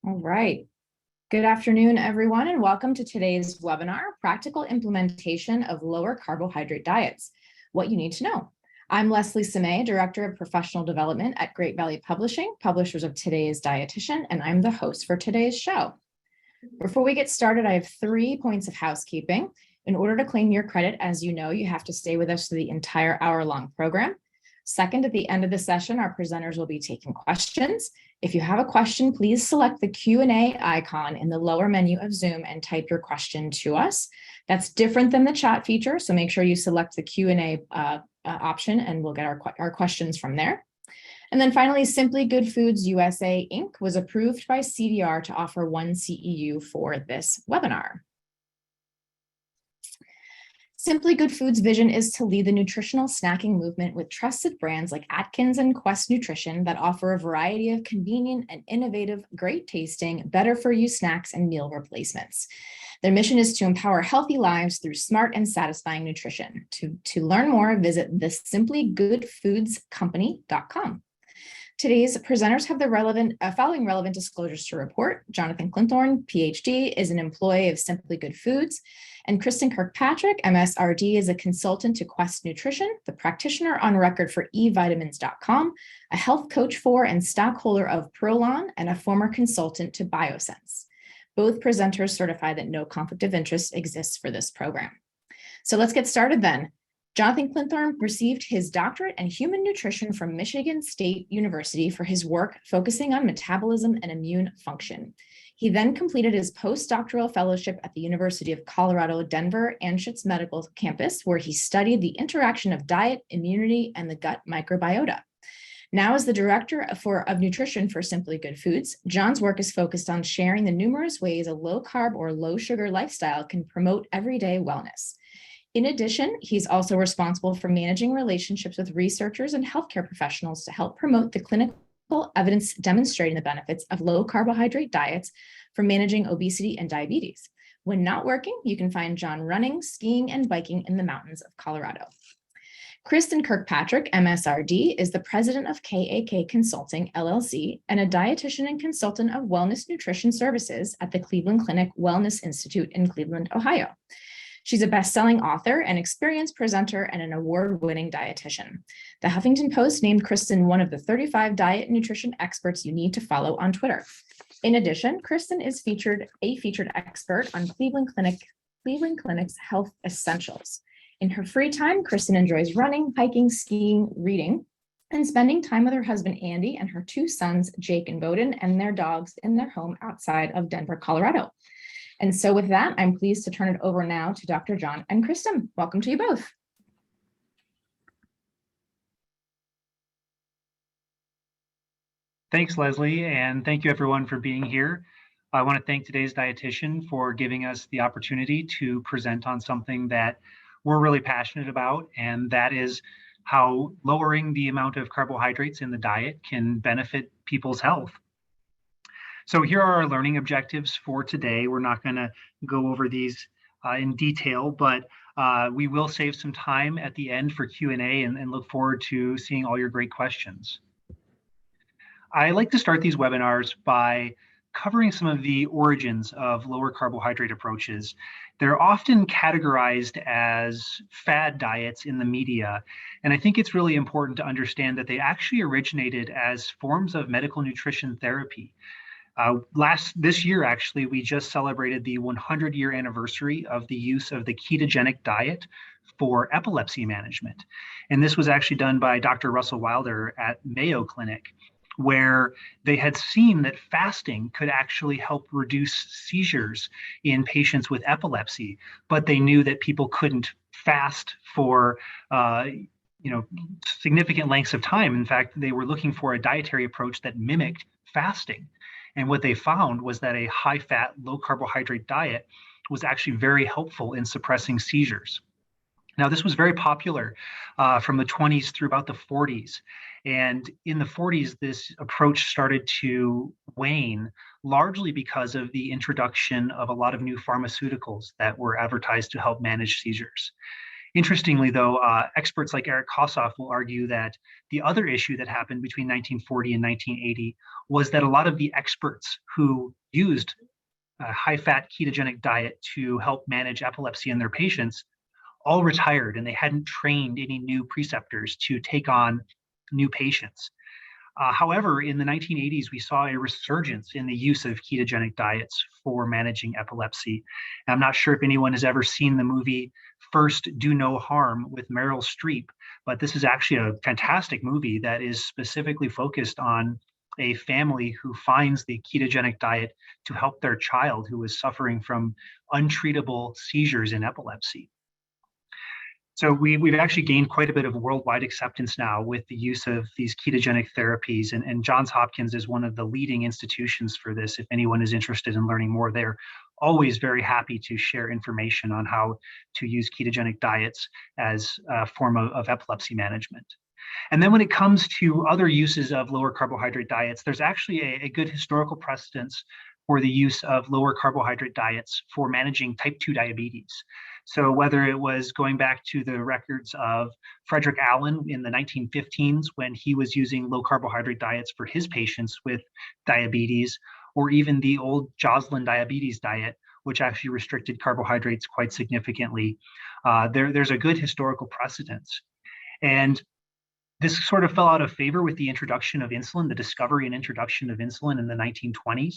All right. Good afternoon, everyone, and welcome to today's webinar, Practical Implementation of Lower Carbohydrate Diets, What You Need to Know. I'm Leslie Samay, Director of Professional Development at Great Valley Publishing, publishers of today's Dietitian, and I'm the host for today's show. Before we get started, I have 3 points of housekeeping. In order to claim your credit, as you know, you have to stay with us through the entire hour-long program. Second, at the end of the session, our presenters will be taking questions. If you have a question, please select the Q&A icon in the lower menu of Zoom and type your question to us. That's different than the chat feature, so make sure you select the Q&A option and we'll get our questions from there. And then finally, Simply Good Foods USA Inc. was approved by CDR to offer 1 CEU for this webinar. Simply Good Foods' vision is to lead the nutritional snacking movement with trusted brands like Atkins and Quest Nutrition that offer a variety of convenient and innovative, great tasting, better for you snacks and meal replacements. Their mission is to empower healthy lives through smart and satisfying nutrition. To learn more, visit thesimplygoodfoodscompany.com. Today's presenters have the following relevant disclosures to report. Jonathan Clinthorne, PhD, is an employee of Simply Good Foods, and Kristin Kirkpatrick, MSRD, is a consultant to Quest Nutrition, the practitioner on record for evitamins.com, a health coach for and stockholder of Prolon, and a former consultant to Biosense. Both presenters certify that no conflict of interest exists for this program. So let's get started then. Jonathan Clinthorne received his doctorate in human nutrition from Michigan State University for his work focusing on metabolism and immune function. He then completed his postdoctoral fellowship at the University of Colorado, Denver Anschutz Medical Campus, where he studied the interaction of diet, immunity, and the gut microbiota. Now, as the director of nutrition for Simply Good Foods, John's work is focused on sharing the numerous ways a low-carb or low-sugar lifestyle can promote everyday wellness. In addition, he's also responsible for managing relationships with researchers and healthcare professionals to help promote the clinical evidence demonstrating the benefits of low carbohydrate diets for managing obesity and diabetes. When not working, you can find John running, skiing, and biking in the mountains of Colorado. Kristin Kirkpatrick, MSRD, is the president of KAK Consulting, LLC, and a dietitian and consultant of wellness nutrition services at the Cleveland Clinic Wellness Institute in Cleveland, Ohio. She's a best-selling author, an experienced presenter, and an award-winning dietitian. The Huffington Post named Kristin one of the 35 diet and nutrition experts you need to follow on Twitter. In addition, Kristin is a featured expert on Cleveland Clinic's Health Essentials. In her free time, Kristin enjoys running, hiking, skiing, reading, and spending time with her husband, Andy, and her 2 sons, Jake and Bowden, and their dogs in their home outside of Denver, Colorado. And so with that, I'm pleased to turn it over now to Dr. John and Kristin. Welcome to you both. Thanks, Leslie, and thank you everyone for being here. I want to thank today's dietitian for giving us the opportunity to present on something that we're really passionate about, and that is how lowering the amount of carbohydrates in the diet can benefit people's health. So here are our learning objectives for today. We're not going to go over these in detail, but we will save some time at the end for Q&A and look forward to seeing all your great questions. I like to start these webinars by covering some of the origins of lower carbohydrate approaches. They're often categorized as fad diets in the media, and I think it's really important to understand that they actually originated as forms of medical nutrition therapy. This year, actually, we just celebrated the 100-year anniversary of the use of the ketogenic diet for epilepsy management. And this was actually done by Dr. Russell Wilder at Mayo Clinic, where they had seen that fasting could actually help reduce seizures in patients with epilepsy, but they knew that people couldn't fast for significant lengths of time. In fact, they were looking for a dietary approach that mimicked fasting. And what they found was that a high-fat, low-carbohydrate diet was actually very helpful in suppressing seizures. Now, this was very popular from the 20s through about the 40s. And in the 40s, this approach started to wane, largely because of the introduction of a lot of new pharmaceuticals that were advertised to help manage seizures. Interestingly, though, experts like Eric Kossoff will argue that the other issue that happened between 1940 and 1980 was that a lot of the experts who used a high-fat ketogenic diet to help manage epilepsy in their patients all retired, and they hadn't trained any new preceptors to take on new patients. However, in the 1980s, we saw a resurgence in the use of ketogenic diets for managing epilepsy. And I'm not sure if anyone has ever seen the movie First Do No Harm with Meryl Streep, but this is actually a fantastic movie that is specifically focused on a family who finds the ketogenic diet to help their child who is suffering from untreatable seizures in epilepsy. So we've actually gained quite a bit of worldwide acceptance now with the use of these ketogenic therapies. And Johns Hopkins is one of the leading institutions for this. If anyone is interested in learning more, they're always very happy to share information on how to use ketogenic diets as a form of epilepsy management. And then when it comes to other uses of lower carbohydrate diets, there's actually a good historical precedence for the use of lower carbohydrate diets for managing type 2 diabetes. So whether it was going back to the records of Frederick Allen in the 1915s when he was using low carbohydrate diets for his patients with diabetes, or even the old Joslin diabetes diet, which actually restricted carbohydrates quite significantly, there's a good historical precedence. And this sort of fell out of favor with the introduction of insulin, the discovery and introduction of insulin in the 1920s.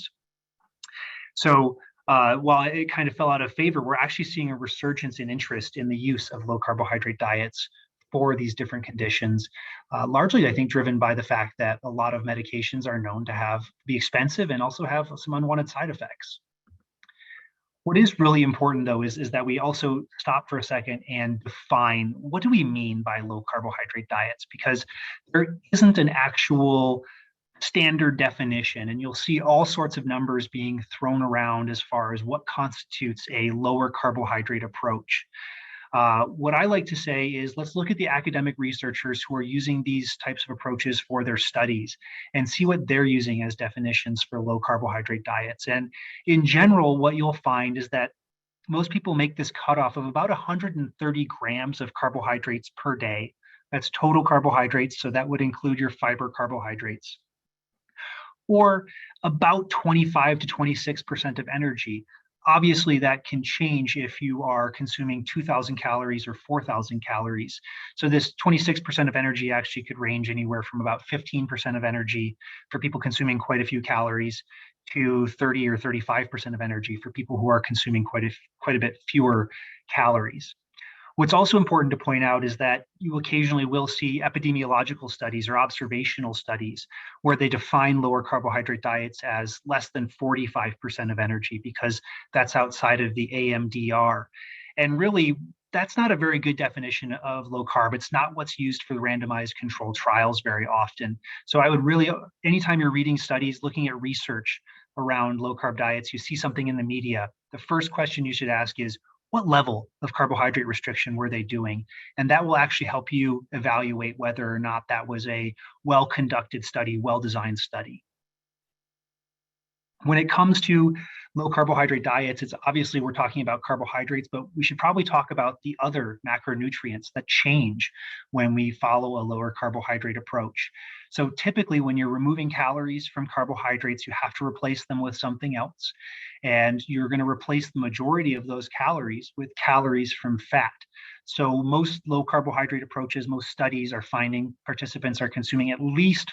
So while it kind of fell out of favor, we're actually seeing a resurgence in interest in the use of low carbohydrate diets for these different conditions, largely, I think, driven by the fact that a lot of medications are known to be expensive and also have some unwanted side effects. What is really important, though, is that we also stop for a second and define what do we mean by low carbohydrate diets, because there isn't an actual standard definition, and you'll see all sorts of numbers being thrown around as far as what constitutes a lower carbohydrate approach. What I like to say is let's look at the academic researchers who are using these types of approaches for their studies and see what they're using as definitions for low carbohydrate diets. And in general, what you'll find is that most people make this cutoff of about 130 grams of carbohydrates per day. That's total carbohydrates, so that would include your fiber carbohydrates, or about 25 to 26% of energy. Obviously, that can change if you are consuming 2,000 calories or 4,000 calories. So this 26% of energy actually could range anywhere from about 15% of energy for people consuming quite a few calories to 30 or 35% of energy for people who are consuming quite a bit fewer calories. What's also important to point out is that you occasionally will see epidemiological studies or observational studies where they define lower carbohydrate diets as less than 45% of energy, because that's outside of the AMDR. And really, that's not a very good definition of low carb. It's not what's used for the randomized controlled trials very often. So I would really, anytime you're reading studies, looking at research around low carb diets, you see something in the media, the first question you should ask is, what level of carbohydrate restriction were they doing? And that will actually help you evaluate whether or not that was a well-conducted study, well-designed study. When it comes to low carbohydrate diets, it's obviously we're talking about carbohydrates, but we should probably talk about the other macronutrients that change when we follow a lower carbohydrate approach. So typically when you're removing calories from carbohydrates, you have to replace them with something else. And you're going to replace the majority of those calories with calories from fat. So most low carbohydrate approaches, most studies are finding participants are consuming at least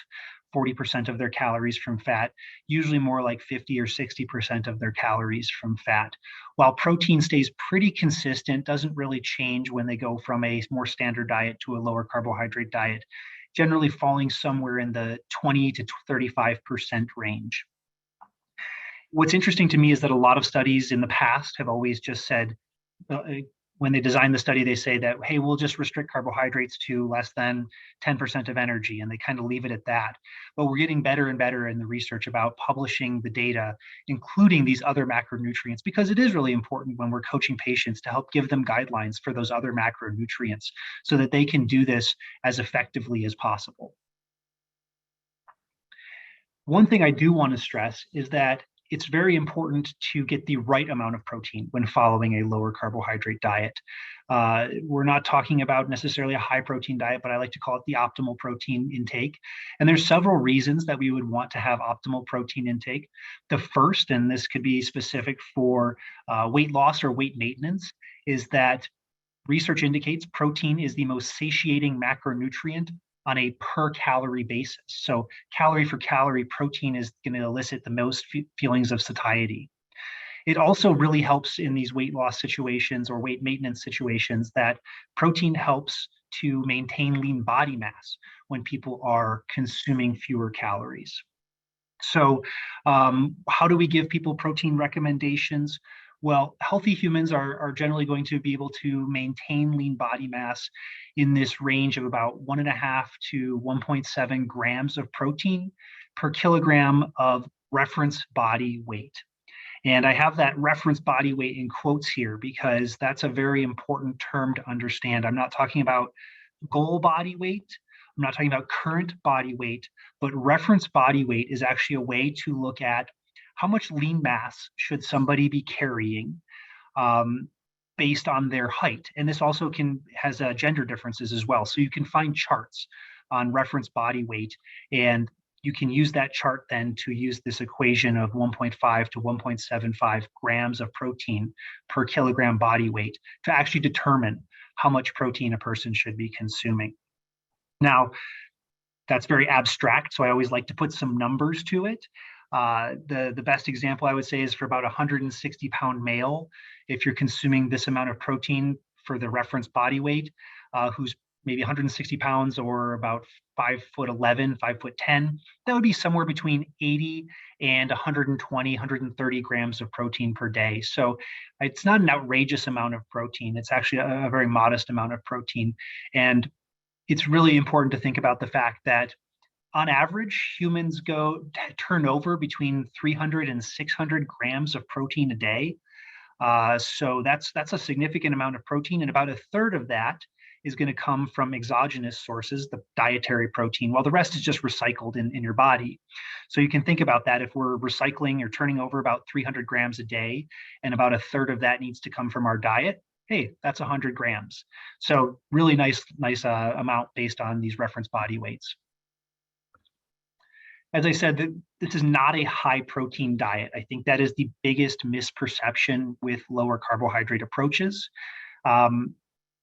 40% of their calories from fat, usually more like 50 or 60% of their calories from fat. While protein stays pretty consistent, doesn't really change when they go from a more standard diet to a lower carbohydrate diet, generally falling somewhere in the 20 to 35% range. What's interesting to me is that a lot of studies in the past have always just said, when they design the study, they say that, hey, we'll just restrict carbohydrates to less than 10% of energy, and they kind of leave it at that. But we're getting better and better in the research about publishing the data, including these other macronutrients, because it is really important when we're coaching patients to help give them guidelines for those other macronutrients so that they can do this as effectively as possible. One thing I do want to stress is that it's very important to get the right amount of protein when following a lower carbohydrate diet. We're not talking about necessarily a high protein diet, but I like to call it the optimal protein intake. And there's several reasons that we would want to have optimal protein intake. The first, and this could be specific for weight loss or weight maintenance, is that research indicates protein is the most satiating macronutrient on a per calorie basis. So calorie for calorie, protein is going to elicit the most feelings of satiety. It also really helps in these weight loss situations or weight maintenance situations that protein helps to maintain lean body mass when people are consuming fewer calories. So how do we give people protein recommendations? Well, healthy humans are generally going to be able to maintain lean body mass in this range of about 1.5 to 1.7 grams of protein per kilogram of reference body weight. And I have that reference body weight in quotes here because that's a very important term to understand. I'm not talking about goal body weight. I'm not talking about current body weight, but reference body weight is actually a way to look at how much lean mass should somebody be carrying based on their height. And this also has gender differences as well. So you can find charts on reference body weight, and you can use that chart then to use this equation of 1.5 to 1.75 grams of protein per kilogram body weight to actually determine how much protein a person should be consuming. Now, that's very abstract, so I always like to put some numbers to it. The best example I would say is for about a 160-pound male, if you're consuming this amount of protein for the reference body weight, who's maybe 160 pounds or about 5'11", 5'10", that would be somewhere between 80 and 120, 130 grams of protein per day. So it's not an outrageous amount of protein. It's actually a very modest amount of protein. And it's really important to think about the fact that on average, humans turn over between 300 and 600 grams of protein a day. So that's a significant amount of protein, and about a third of that is going to come from exogenous sources, the dietary protein, while the rest is just recycled in your body. So you can think about that. If we're recycling or turning over about 300 grams a day, and about a third of that needs to come from our diet, hey, that's 100 grams. So really nice amount based on these reference body weights. As I said, this is not a high protein diet. I think that is the biggest misperception with lower carbohydrate approaches.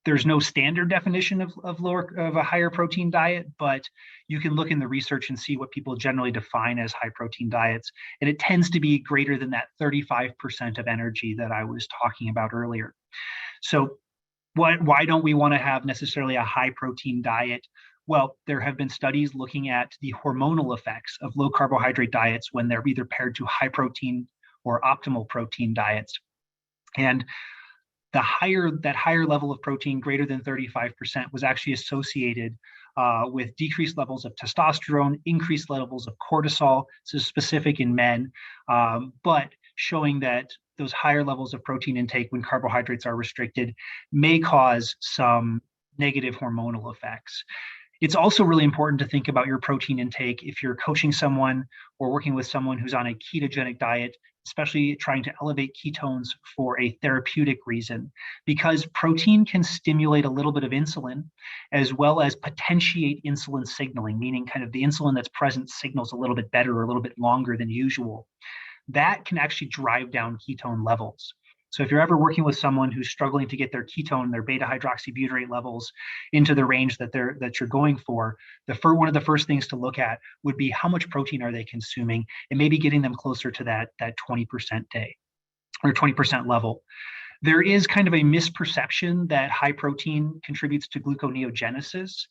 There's no standard definition of a higher protein diet, but you can look in the research and see what people generally define as high protein diets. And it tends to be greater than that 35% of energy that I was talking about earlier. So why don't we want to have necessarily a high protein diet? Well, there have been studies looking at the hormonal effects of low carbohydrate diets when they're either paired to high protein or optimal protein diets. And that higher level of protein, greater than 35%, was actually associated with decreased levels of testosterone, increased levels of cortisol, so specific in men, but showing that those higher levels of protein intake when carbohydrates are restricted may cause some negative hormonal effects. It's also really important to think about your protein intake if you're coaching someone or working with someone who's on a ketogenic diet, especially trying to elevate ketones for a therapeutic reason, because protein can stimulate a little bit of insulin as well as potentiate insulin signaling, meaning kind of the insulin that's present signals a little bit better or a little bit longer than usual. That can actually drive down ketone levels. So if you're ever working with someone who's struggling to get their ketone, their beta hydroxybutyrate levels into the range that you're going for, one of the first things to look at would be how much protein are they consuming, and maybe getting them closer to that 20% day or 20% level. There is kind of a misperception that high protein contributes to gluconeogenesis.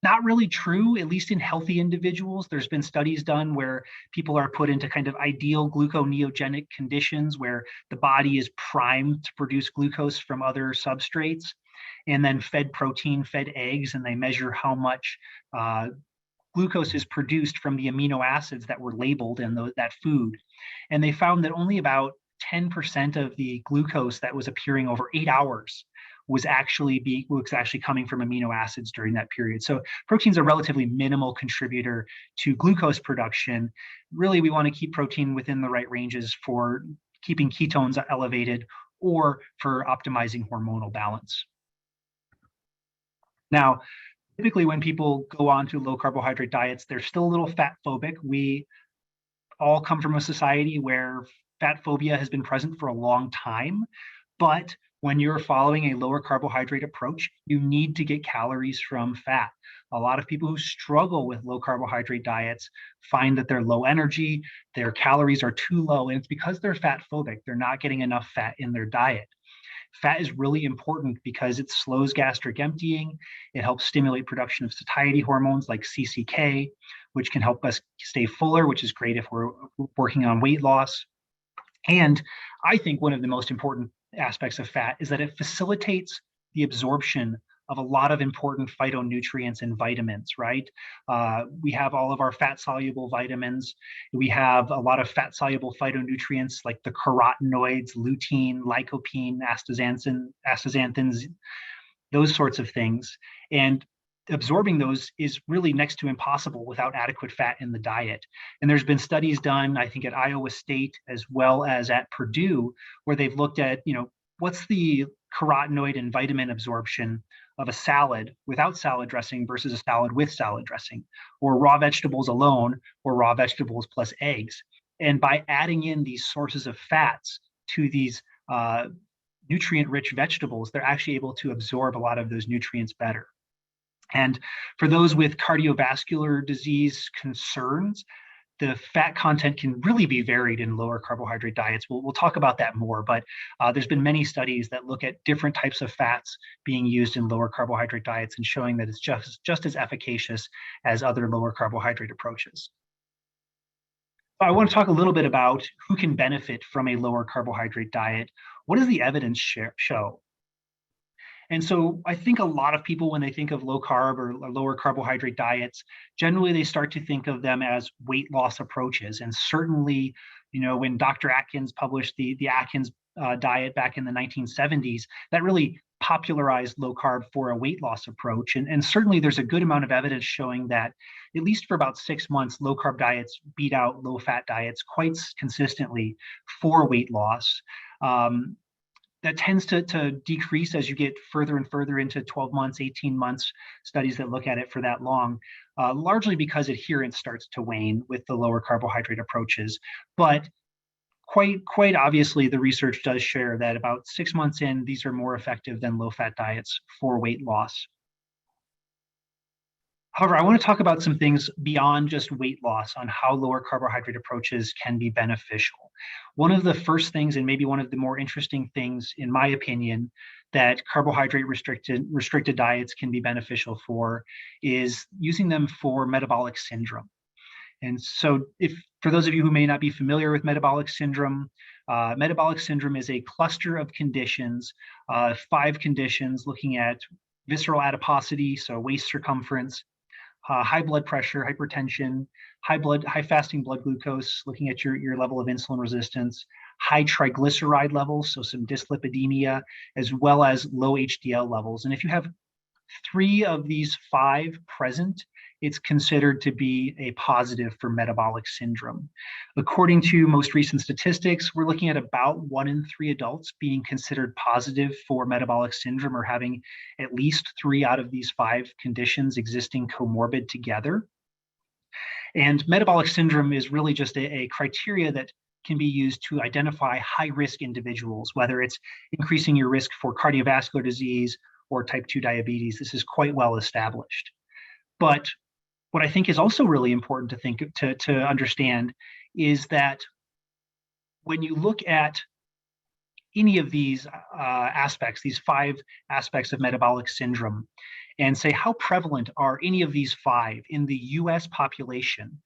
Not really true, at least in healthy individuals. There's been studies done where people are put into kind of ideal gluconeogenic conditions where the body is primed to produce glucose from other substrates, and then fed protein, fed eggs, and they measure how much glucose is produced from the amino acids that were labeled in that food. And they found that only about 10% of the glucose that was appearing over 8 hours was actually coming from amino acids during that period. So protein's a relatively minimal contributor to glucose production. Really, we want to keep protein within the right ranges for keeping ketones elevated or for optimizing hormonal balance. Now, typically when people go on to low carbohydrate diets, they're still a little fat phobic. We all come from a society where fat phobia has been present for a long time, but when you're following a lower carbohydrate approach, you need to get calories from fat. A lot of people who struggle with low carbohydrate diets find that they're low energy, their calories are too low, and it's because they're fat phobic. They're not getting enough fat in their diet. Fat is really important because it slows gastric emptying. It helps stimulate production of satiety hormones like CCK, which can help us stay fuller, which is great if we're working on weight loss. And I think one of the most important aspects of fat is that it facilitates the absorption of a lot of important phytonutrients and vitamins, right? We have all of our fat-soluble vitamins. We have a lot of fat-soluble phytonutrients like the carotenoids, lutein, lycopene, astaxanthins, those sorts of things. And absorbing those is really next to impossible without adequate fat in the diet. And there's been studies done, I think, at Iowa State as well as at Purdue, where they've looked at, what's the carotenoid and vitamin absorption of a salad without salad dressing versus a salad with salad dressing, or raw vegetables alone, or raw vegetables plus eggs. And by adding in these sources of fats to these nutrient-rich vegetables, they're actually able to absorb a lot of those nutrients better. And for those with cardiovascular disease concerns, the fat content can really be varied in lower carbohydrate diets. We'll talk about that more, but there's been many studies that look at different types of fats being used in lower carbohydrate diets and showing that it's just as efficacious as other lower carbohydrate approaches. I want to talk a little bit about who can benefit from a lower carbohydrate diet. What does the evidence show? And so I think a lot of people, when they think of low carb or lower carbohydrate diets, generally they start to think of them as weight loss approaches. And certainly, when Dr. Atkins published the Atkins diet back in the 1970s, that really popularized low carb for a weight loss approach. And certainly there's a good amount of evidence showing that, at least for about 6 months, low carb diets beat out low fat diets quite consistently for weight loss. That tends to decrease as you get further and further into 12 months, 18 months, studies that look at it for that long, largely because adherence starts to wane with the lower carbohydrate approaches. But quite obviously, the research does share that about 6 months in, these are more effective than low-fat diets for weight loss. However, I want to talk about some things beyond just weight loss on how lower carbohydrate approaches can be beneficial. One of the first things, and maybe one of the more interesting things, in my opinion, that carbohydrate restricted diets can be beneficial for is using them for metabolic syndrome. And so for those of you who may not be familiar with metabolic syndrome is a cluster of conditions, 5 conditions looking at visceral adiposity, so waist circumference, high blood pressure, hypertension, high fasting blood glucose, looking at your level of insulin resistance, high triglyceride levels, so some dyslipidemia, as well as low HDL levels. And if you have 3 of these 5 present, it's considered to be a positive for metabolic syndrome. According to most recent statistics, we're looking at about 1 in 3 adults being considered positive for metabolic syndrome or having at least 3 out of these 5 conditions existing comorbid together. And metabolic syndrome is really just a criteria that can be used to identify high-risk individuals, whether it's increasing your risk for cardiovascular disease or type 2 diabetes. This is quite well established. But what I think is also really important to understand is that when you look at any of these aspects, these 5 aspects of metabolic syndrome, and say how prevalent are any of these 5 in the US population,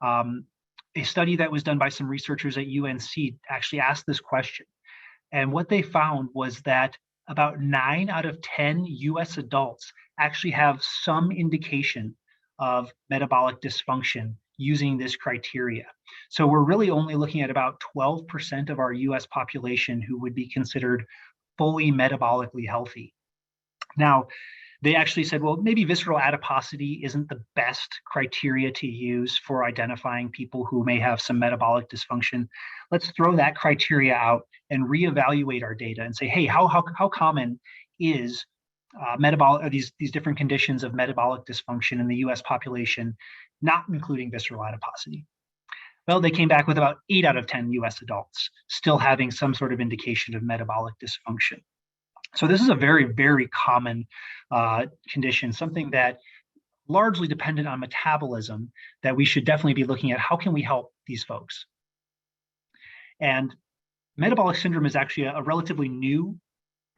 a study that was done by some researchers at UNC actually asked this question. And what they found was that about 9 out of 10 US adults actually have some indication of metabolic dysfunction using this criteria. So we're really only looking at about 12% of our US population who would be considered fully metabolically healthy. Now, they actually said, well, maybe visceral adiposity isn't the best criteria to use for identifying people who may have some metabolic dysfunction. Let's throw that criteria out and reevaluate our data and say, hey, how common is these different conditions of metabolic dysfunction in the US population, not including visceral adiposity? Well, they came back with about 8 out of 10 US adults still having some sort of indication of metabolic dysfunction. So this is a very, very common condition, something that largely dependent on metabolism that we should definitely be looking at. How can we help these folks? And metabolic syndrome is actually a relatively new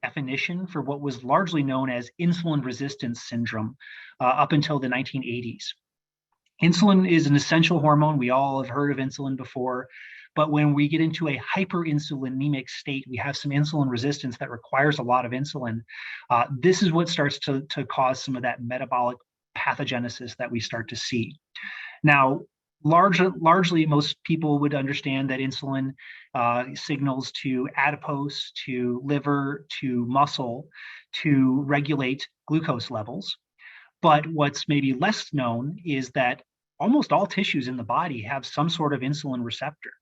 definition for what was largely known as insulin resistance syndrome up until the 1980s. Insulin is an essential hormone. We all have heard of insulin before. But when we get into a hyperinsulinemic state, we have some insulin resistance that requires a lot of insulin. This is what starts to cause some of that metabolic pathogenesis that we start to see. Now, largely, most people would understand that insulin signals to adipose, to liver, to muscle, to regulate glucose levels. But what's maybe less known is that almost all tissues in the body have some sort of insulin receptor.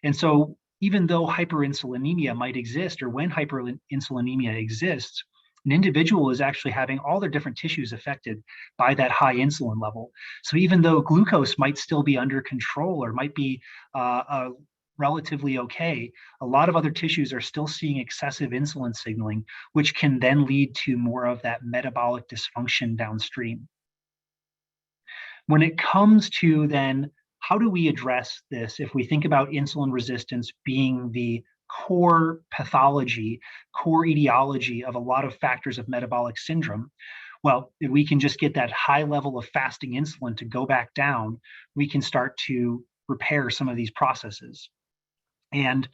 And so even though hyperinsulinemia might exist, or when hyperinsulinemia exists, an individual is actually having all their different tissues affected by that high insulin level. So even though glucose might still be under control or might be relatively okay, a lot of other tissues are still seeing excessive insulin signaling, which can then lead to more of that metabolic dysfunction downstream. When it comes to then, how do we address this if we think about insulin resistance being the core pathology, core etiology of a lot of factors of metabolic syndrome? Well, if we can just get that high level of fasting insulin to go back down, we can start to repair some of these processes. And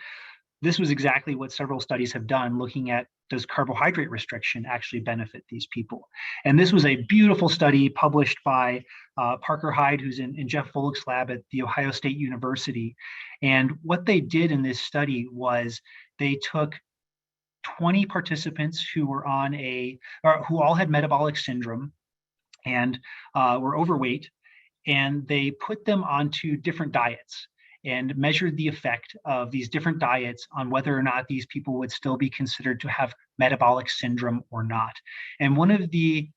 this was exactly what several studies have done, looking at, does carbohydrate restriction actually benefit these people? And this was a beautiful study published by Parker Hyde, who's in Jeff Volek's lab at The Ohio State University. And what they did in this study was they took 20 participants who were who all had metabolic syndrome and were overweight, and they put them onto different diets and measured the effect of these different diets on whether or not these people would still be considered to have metabolic syndrome or not. And one of the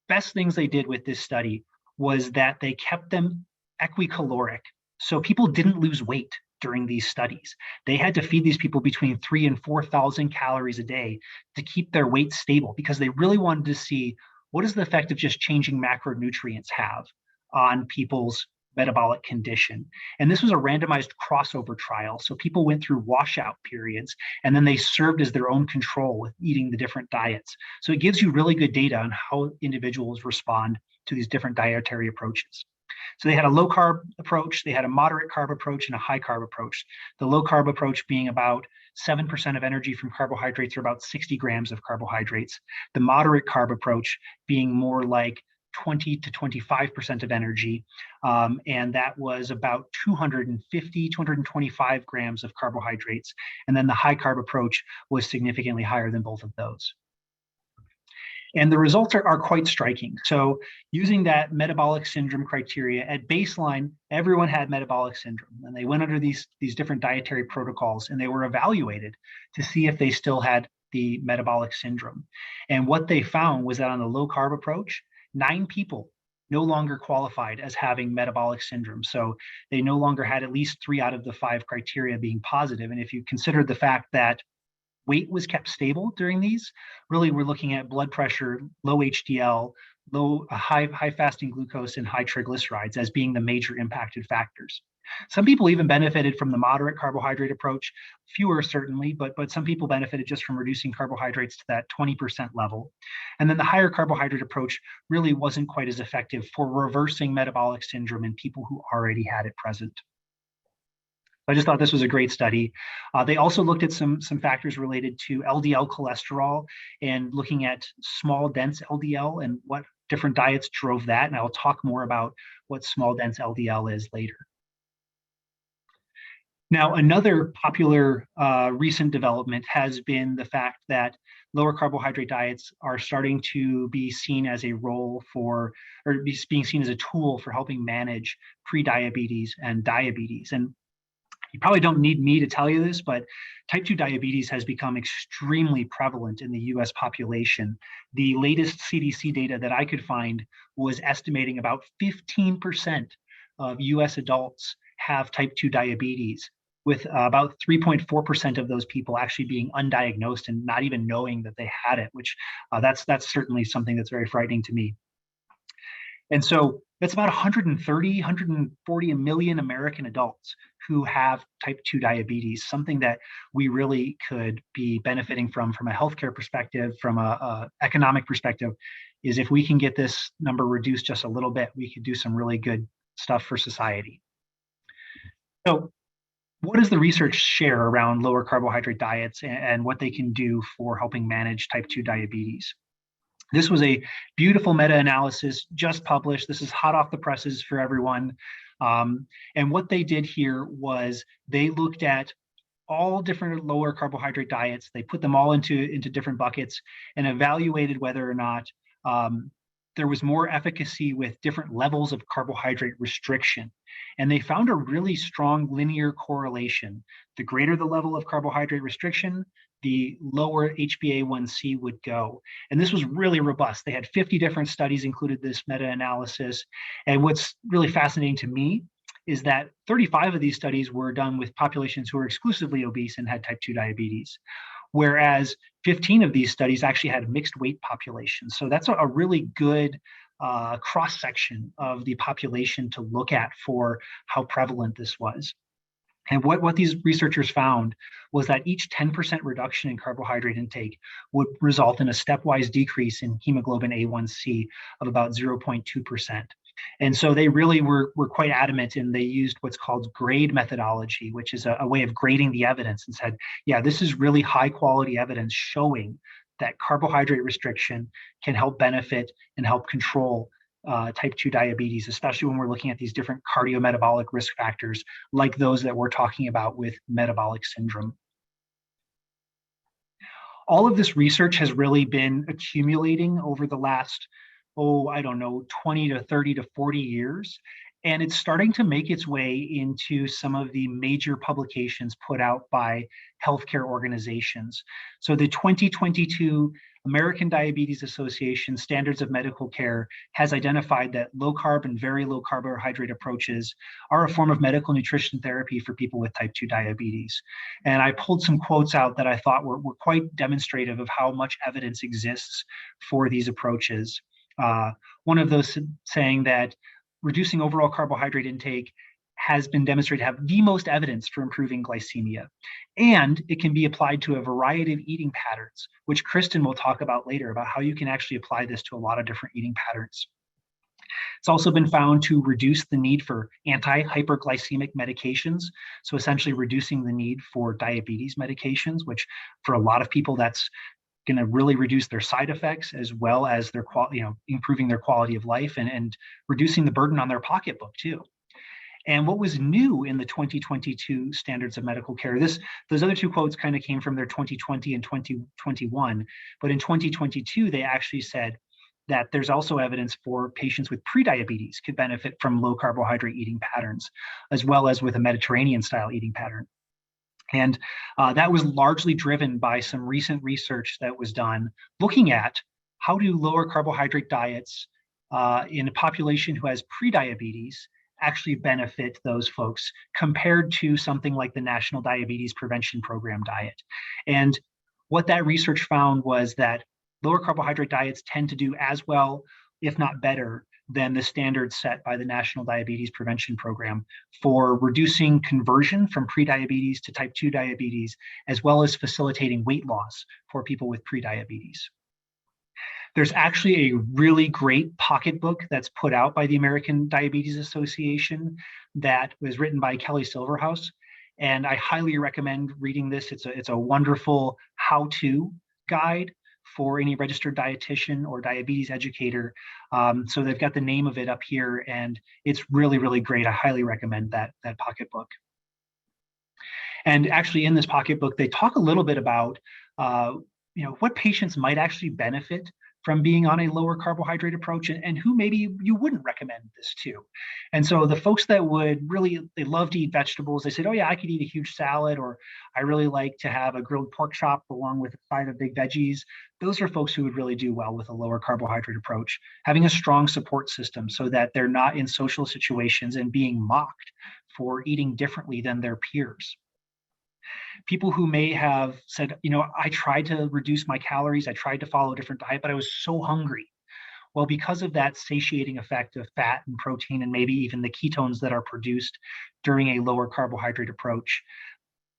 best things they did with this study was that they kept them equicaloric. So people didn't lose weight during these studies. They had to feed these people between 3,000 and 4,000 calories a day to keep their weight stable, because they really wanted to see, what is the effect of just changing macronutrients have on people's metabolic condition. And this was a randomized crossover trial. So people went through washout periods, and then they served as their own control with eating the different diets. So it gives you really good data on how individuals respond to these different dietary approaches. So they had a low carb approach, they had a moderate carb approach, and a high carb approach. The low carb approach being about 7% of energy from carbohydrates, or about 60 grams of carbohydrates. The moderate carb approach being more like 20 to 25% of energy, and that was about 225 grams of carbohydrates. And then the high carb approach was significantly higher than both of those. And the results are quite striking. So using that metabolic syndrome criteria, at baseline, everyone had metabolic syndrome, and they went under these different dietary protocols, and they were evaluated to see if they still had the metabolic syndrome. And what they found was that on the low carb approach, 9 people no longer qualified as having metabolic syndrome. So they no longer had at least 3 out of the 5 criteria being positive. And if you consider the fact that weight was kept stable during these, really we're looking at blood pressure, low HDL, high fasting glucose, and high triglycerides as being the major impacted factors. Some people even benefited from the moderate carbohydrate approach, fewer certainly, but some people benefited just from reducing carbohydrates to that 20% level. And then the higher carbohydrate approach really wasn't quite as effective for reversing metabolic syndrome in people who already had it present. I just thought this was a great study. They also looked at some factors related to LDL cholesterol and looking at small dense LDL and what different diets drove that. And I'll talk more about what small dense LDL is later. Now, another popular recent development has been the fact that lower carbohydrate diets are starting to be seen as a role for, or being seen as a tool for helping manage prediabetes and diabetes. And you probably don't need me to tell you this, but type 2 diabetes has become extremely prevalent in the US population. The latest CDC data that I could find was estimating about 15% of US adults have type 2 diabetes, with about 3.4% of those people actually being undiagnosed and not even knowing that they had it, which that's certainly something that's very frightening to me. And so that's about 130, 140 million American adults who have type 2 diabetes, something that we really could be benefiting from a healthcare perspective, from a economic perspective, is if we can get this number reduced just a little bit, we could do some really good stuff for society. So what does the research share around lower carbohydrate diets and what they can do for helping manage type 2 diabetes? This was a beautiful meta-analysis just published. This is hot off the presses for everyone. And what they did here was they looked at all different lower carbohydrate diets. They put them all into different buckets and evaluated whether or not there was more efficacy with different levels of carbohydrate restriction. And they found a really strong linear correlation. The greater the level of carbohydrate restriction, the lower HbA1c would go. And this was really robust. They had 50 different studies included this meta-analysis. And what's really fascinating to me is that 35 of these studies were done with populations who were exclusively obese and had type 2 diabetes, whereas 15 of these studies actually had mixed weight populations. So that's a really good cross-section of the population to look at for how prevalent this was. And what these researchers found was that each 10% reduction in carbohydrate intake would result in a stepwise decrease in hemoglobin A1c of about 0.2%. And so they really were quite adamant, and they used what's called grade methodology, which is a way of grading the evidence, and said, yeah, this is really high quality evidence showing that carbohydrate restriction can help benefit and help control type 2 diabetes, especially when we're looking at these different cardiometabolic risk factors like those that we're talking about with metabolic syndrome. All of this research has really been accumulating over the last, I don't know, 20 to 30 to 40 years. And it's starting to make its way into some of the major publications put out by healthcare organizations. So the 2022 American Diabetes Association Standards of Medical Care has identified that low carb and very low carbohydrate approaches are a form of medical nutrition therapy for people with type 2 diabetes. And I pulled some quotes out that I thought were quite demonstrative of how much evidence exists for these approaches. One of those saying that reducing overall carbohydrate intake has been demonstrated to have the most evidence for improving glycemia. And it can be applied to a variety of eating patterns, which Kristin will talk about later, about how you can actually apply this to a lot of different eating patterns. It's also been found to reduce the need for anti-hyperglycemic medications. So essentially reducing the need for diabetes medications, which for a lot of people, that's going to really reduce their side effects as well as their improving their quality of life and reducing the burden on their pocketbook too. And what was new in the 2022 Standards of Medical Care, those other two quotes kind of came from their 2020 and 2021, but in 2022, they actually said that there's also evidence for patients with prediabetes could benefit from low carbohydrate eating patterns, as well as with a Mediterranean style eating pattern. And that was largely driven by some recent research that was done looking at how do lower carbohydrate diets in a population who has prediabetes actually benefit those folks compared to something like the National Diabetes Prevention Program diet. And what that research found was that lower carbohydrate diets tend to do as well, if not better, than the standards set by the National Diabetes Prevention Program for reducing conversion from prediabetes to type 2 diabetes, as well as facilitating weight loss for people with prediabetes. There's actually a really great pocketbook that's put out by the American Diabetes Association that was written by Kelly Silverhouse, and I highly recommend reading this. It's a wonderful how-to guide for any registered dietitian or diabetes educator. So they've got the name of it up here, and it's really, really great. I highly recommend that pocketbook. And actually in this pocketbook, they talk a little bit about what patients might actually benefit from being on a lower carbohydrate approach and who maybe you wouldn't recommend this to. And so the folks that they love to eat vegetables, they said, oh yeah, I could eat a huge salad, or I really like to have a grilled pork chop along with a side of big veggies. Those are folks who would really do well with a lower carbohydrate approach, having a strong support system so that they're not in social situations and being mocked for eating differently than their peers. People who may have said, I tried to reduce my calories, I tried to follow a different diet, but I was so hungry. Well, because of that satiating effect of fat and protein and maybe even the ketones that are produced during a lower carbohydrate approach,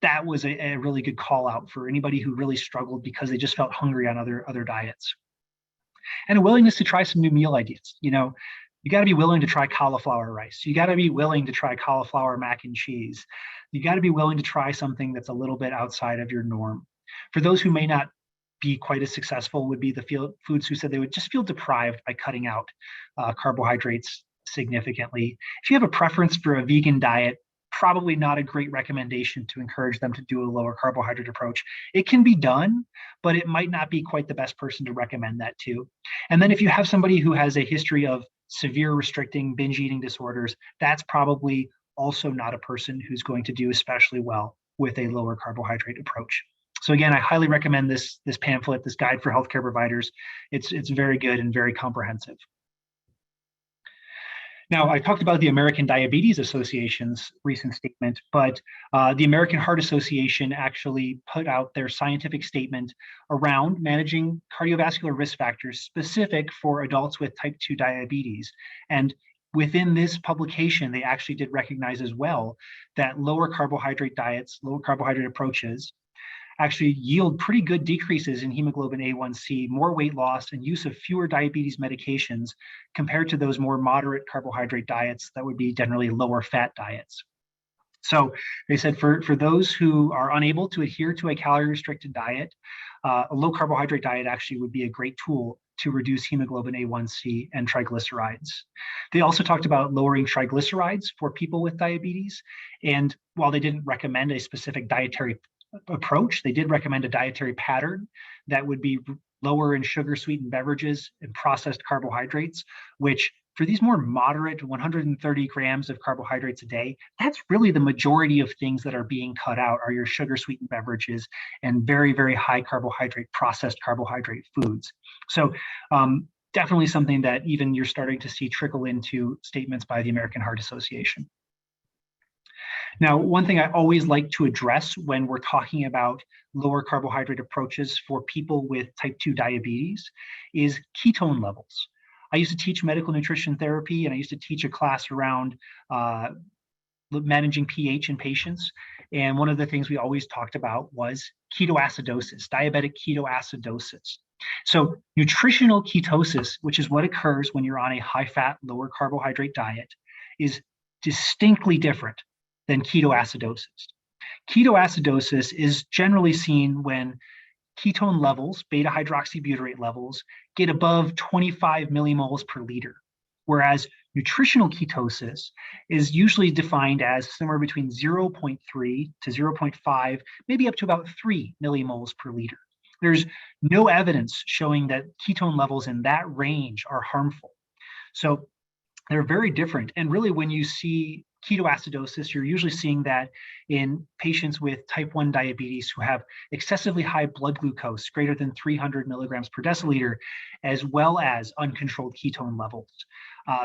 that was a really good call out for anybody who really struggled because they just felt hungry on other diets. And a willingness to try some new meal ideas. You got to be willing to try cauliflower rice. You got to be willing to try cauliflower mac and cheese. You got to be willing to try something that's a little bit outside of your norm. For those who may not be quite as successful would be the foods who said they would just feel deprived by cutting out carbohydrates significantly. If you have a preference for a vegan diet, probably not a great recommendation to encourage them to do a lower carbohydrate approach. It can be done, but it might not be quite the best person to recommend that to. And then if you have somebody who has a history of severe restricting binge eating disorders, that's probably also not a person who's going to do especially well with a lower carbohydrate approach. So again, I highly recommend this pamphlet, this guide for healthcare providers. It's very good and very comprehensive. Now, I talked about the American Diabetes Association's recent statement, but the American Heart Association actually put out their scientific statement around managing cardiovascular risk factors specific for adults with type 2 diabetes. And within this publication, they actually did recognize as well that lower carbohydrate diets, lower carbohydrate approaches, actually yield pretty good decreases in hemoglobin A1C, more weight loss, and use of fewer diabetes medications compared to those more moderate carbohydrate diets that would be generally lower fat diets. So they said for those who are unable to adhere to a calorie-restricted diet, a low carbohydrate diet actually would be a great tool to reduce hemoglobin A1C and triglycerides. They also talked about lowering triglycerides for people with diabetes. And while they didn't recommend a specific dietary approach, they did recommend a dietary pattern that would be lower in sugar sweetened beverages and processed carbohydrates, which for these more moderate 130 grams of carbohydrates a day, that's really the majority of things that are being cut out are your sugar sweetened beverages and very, very high carbohydrate processed carbohydrate foods. So definitely something that even you're starting to see trickle into statements by the American Heart Association. Now, one thing I always like to address when we're talking about lower carbohydrate approaches for people with type 2 diabetes is ketone levels. I used to teach medical nutrition therapy, and I used to teach a class around managing pH in patients. And one of the things we always talked about was ketoacidosis, diabetic ketoacidosis. So nutritional ketosis, which is what occurs when you're on a high-fat, lower carbohydrate diet, is distinctly different than ketoacidosis. Ketoacidosis is generally seen when ketone levels, beta-hydroxybutyrate levels, get above 25 millimoles per liter, whereas nutritional ketosis is usually defined as somewhere between 0.3 to 0.5, maybe up to about 3 millimoles per liter. There's no evidence showing that ketone levels in that range are harmful. So they're very different. And really, when you see ketoacidosis, you're usually seeing that in patients with type 1 diabetes who have excessively high blood glucose, greater than 300 milligrams per deciliter, as well as uncontrolled ketone levels.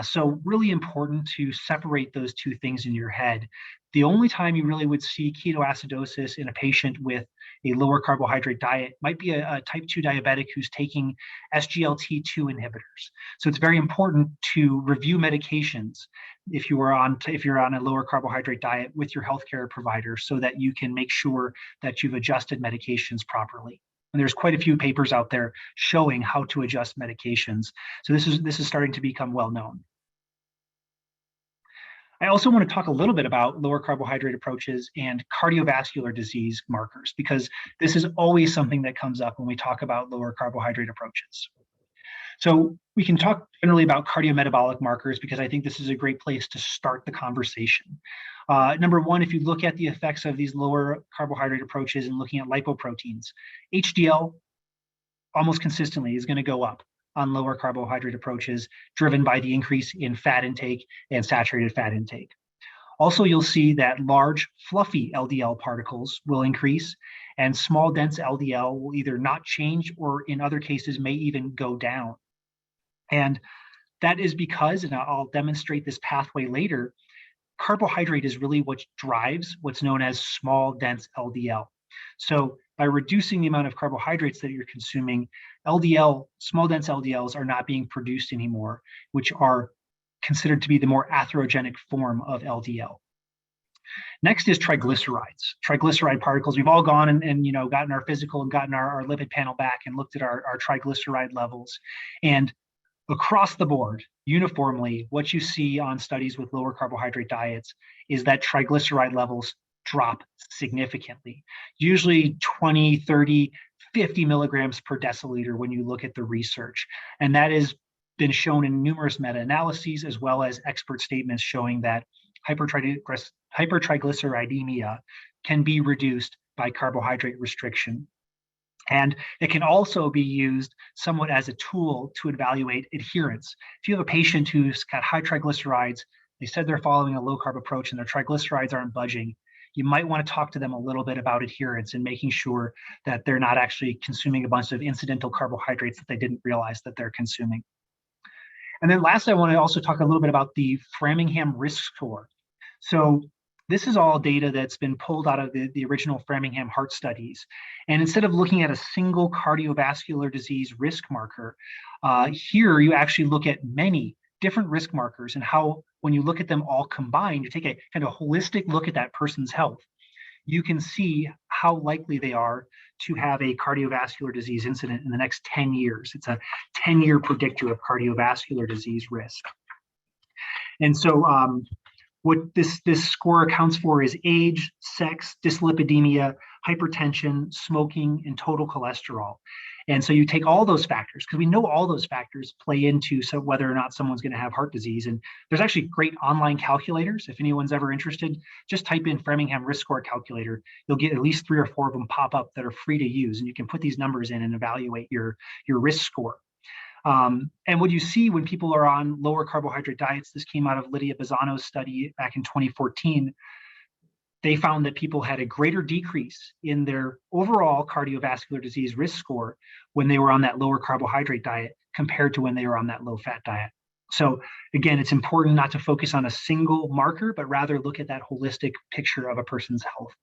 So really important to separate those two things in your head. The only time you really would see ketoacidosis in a patient with a lower carbohydrate diet might be a type 2 diabetic who's taking SGLT2 inhibitors. So it's very important to review medications if you're on a lower carbohydrate diet with your healthcare provider so that you can make sure that you've adjusted medications properly. And there's quite a few papers out there showing how to adjust medications. So this is starting to become well known. I also want to talk a little bit about lower carbohydrate approaches and cardiovascular disease markers, because this is always something that comes up when we talk about lower carbohydrate approaches. So we can talk generally about cardiometabolic markers because I think this is a great place to start the conversation. Number one, if you look at the effects of these lower carbohydrate approaches and looking at lipoproteins, HDL almost consistently is going to go up on lower carbohydrate approaches, driven by the increase in fat intake and saturated fat intake. Also, you'll see that large, fluffy LDL particles will increase, and small, dense LDL will either not change or in other cases may even go down. And that is because, and I'll demonstrate this pathway later, carbohydrate is really what drives what's known as small, dense LDL. So by reducing the amount of carbohydrates that you're consuming, LDL, small, dense LDLs are not being produced anymore, which are considered to be the more atherogenic form of LDL. Next is triglycerides. Triglyceride particles. We've all gone and gotten our physical and gotten our lipid panel back and looked at our triglyceride levels. And across the board, uniformly, what you see on studies with lower carbohydrate diets is that triglyceride levels drop significantly, usually 20, 30, 50 milligrams per deciliter when you look at the research. And that has been shown in numerous meta-analyses, as well as expert statements showing that hypertriglyceridemia can be reduced by carbohydrate restriction. And it can also be used somewhat as a tool to evaluate adherence. If you have a patient who's got high triglycerides, they said they're following a low carb approach and their triglycerides aren't budging, you might want to talk to them a little bit about adherence and making sure that they're not actually consuming a bunch of incidental carbohydrates that they didn't realize that they're consuming. And then lastly, I want to also talk a little bit about the Framingham risk score. So this is all data that's been pulled out of the original Framingham heart studies. And instead of looking at a single cardiovascular disease risk marker, here you actually look at many different risk markers and how, when you look at them all combined, you take a kind of holistic look at that person's health, you can see how likely they are to have a cardiovascular disease incident in the next 10 years. It's a 10-year predictor of cardiovascular disease risk. And so what this score accounts for is age, sex, dyslipidemia, hypertension, smoking, and total cholesterol. And so you take all those factors, because we know all those factors play into whether or not someone's going to have heart disease. And there's actually great online calculators. If anyone's ever interested, just type in Framingham risk score calculator. You'll get at least 3 or 4 of them pop up that are free to use. And you can put these numbers in and evaluate your risk score. And what you see when people are on lower carbohydrate diets, this came out of Lydia Bazzano's study back in 2014, they found that people had a greater decrease in their overall cardiovascular disease risk score when they were on that lower carbohydrate diet compared to when they were on that low fat diet. So again, it's important not to focus on a single marker, but rather look at that holistic picture of a person's health.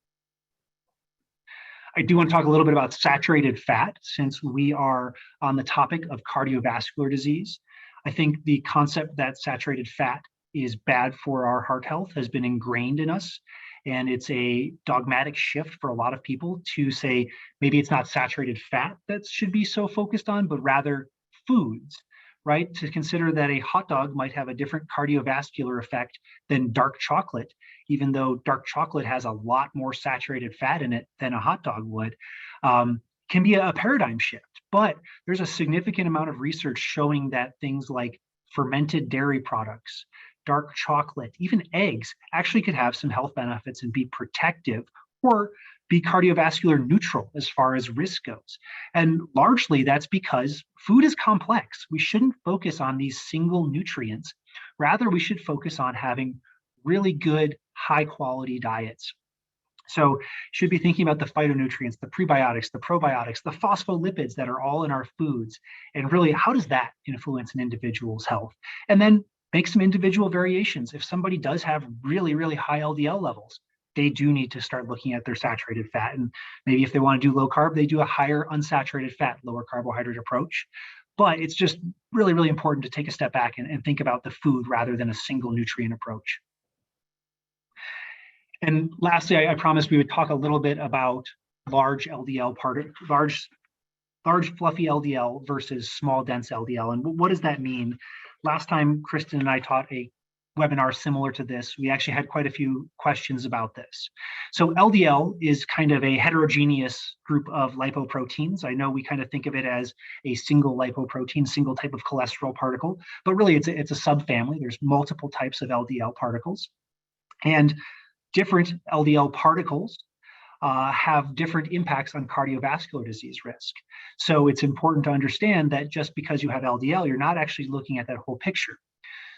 I do want to talk a little bit about saturated fat, since we are on the topic of cardiovascular disease. I think the concept that saturated fat is bad for our heart health has been ingrained in us. And it's a dogmatic shift for a lot of people to say, maybe it's not saturated fat that should be so focused on, but rather foods, right? To consider that a hot dog might have a different cardiovascular effect than dark chocolate, even though dark chocolate has a lot more saturated fat in it than a hot dog would, can be a paradigm shift. But there's a significant amount of research showing that things like fermented dairy products, dark chocolate, even eggs actually could have some health benefits and be protective or be cardiovascular neutral as far as risk goes. And largely that's because food is complex. We shouldn't focus on these single nutrients. Rather, we should focus on having really good, high quality diets. So you should be thinking about the phytonutrients, the prebiotics, the probiotics, the phospholipids that are all in our foods. And really, how does that influence an individual's health? And then make some individual variations. If somebody does have really, really high LDL levels, they do need to start looking at their saturated fat. And maybe if they want to do low carb, they do a higher unsaturated fat, lower carbohydrate approach. But it's just really, really important to take a step back and think about the food rather than a single nutrient approach. And lastly, I promised we would talk a little bit about large LDL large fluffy LDL versus small dense LDL. And what does that mean? Last time Kristin and I taught a webinar similar to this, we actually had quite a few questions about this. So LDL is kind of a heterogeneous group of lipoproteins. I know we kind of think of it as a single lipoprotein, single type of cholesterol particle, but really it's a subfamily. There's multiple types of LDL particles. And different LDL particles have different impacts on cardiovascular disease risk. So it's important to understand that just because you have LDL, you're not actually looking at that whole picture.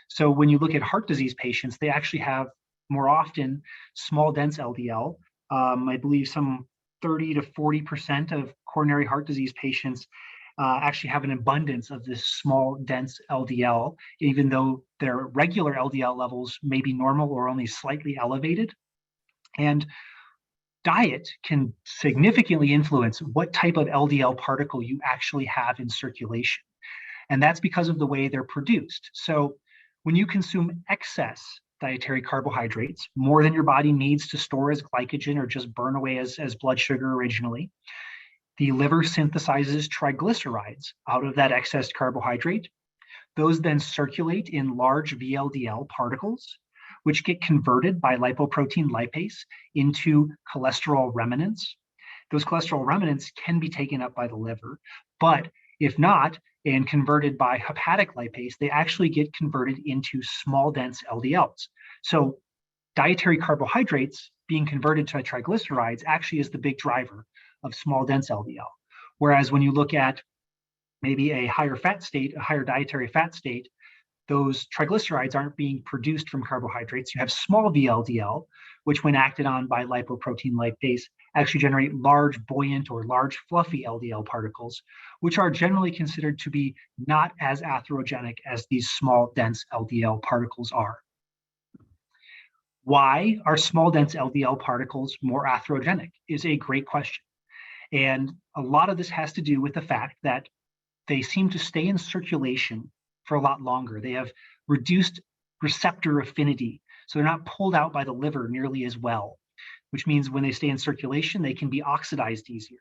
So when you look at heart disease patients, they actually have more often small dense LDL. I believe some 30 to 40% of coronary heart disease patients actually have an abundance of this small dense LDL, even though their regular LDL levels may be normal or only slightly elevated. And diet can significantly influence what type of LDL particle you actually have in circulation. And that's because of the way they're produced. So when you consume excess dietary carbohydrates, more than your body needs to store as glycogen or just burn away as blood sugar originally, the liver synthesizes triglycerides out of that excess carbohydrate. Those then circulate in large VLDL particles, which get converted by lipoprotein lipase into cholesterol remnants. Those cholesterol remnants can be taken up by the liver, but if not, and converted by hepatic lipase, they actually get converted into small dense LDLs. So dietary carbohydrates being converted to triglycerides actually is the big driver of small dense LDL. Whereas when you look at maybe a higher fat state, a higher dietary fat state, those triglycerides aren't being produced from carbohydrates. You have small VLDL, which when acted on by lipoprotein lipase, actually generate large buoyant or large fluffy LDL particles, which are generally considered to be not as atherogenic as these small dense LDL particles are. Why are small dense LDL particles more atherogenic is a great question. And a lot of this has to do with the fact that they seem to stay in circulation for a lot longer. They have reduced receptor affinity, so they're not pulled out by the liver nearly as well, which means when they stay in circulation, they can be oxidized easier.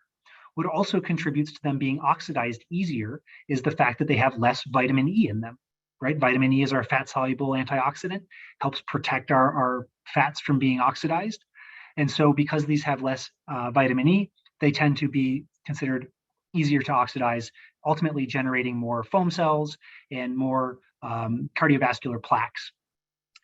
What also contributes to them being oxidized easier is the fact that they have less vitamin E in them, right? Vitamin E is our fat-soluble antioxidant, helps protect our fats from being oxidized. And so because these have less vitamin E, they tend to be considered easier to oxidize, ultimately generating more foam cells and more cardiovascular plaques.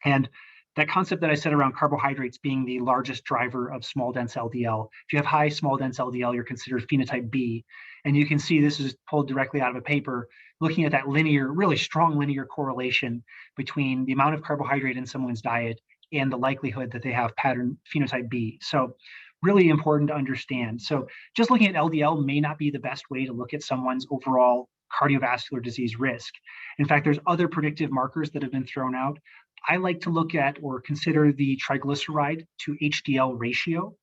And that concept that I said around carbohydrates being the largest driver of small dense LDL, if you have high small dense LDL, you're considered phenotype B. And you can see this is pulled directly out of a paper, looking at that linear, really strong linear correlation between the amount of carbohydrate in someone's diet and the likelihood that they have pattern phenotype B. So really important to understand. So just looking at LDL may not be the best way to look at someone's overall cardiovascular disease risk. In fact, there's other predictive markers that have been thrown out. I like to look at or consider the triglyceride to HDL ratio,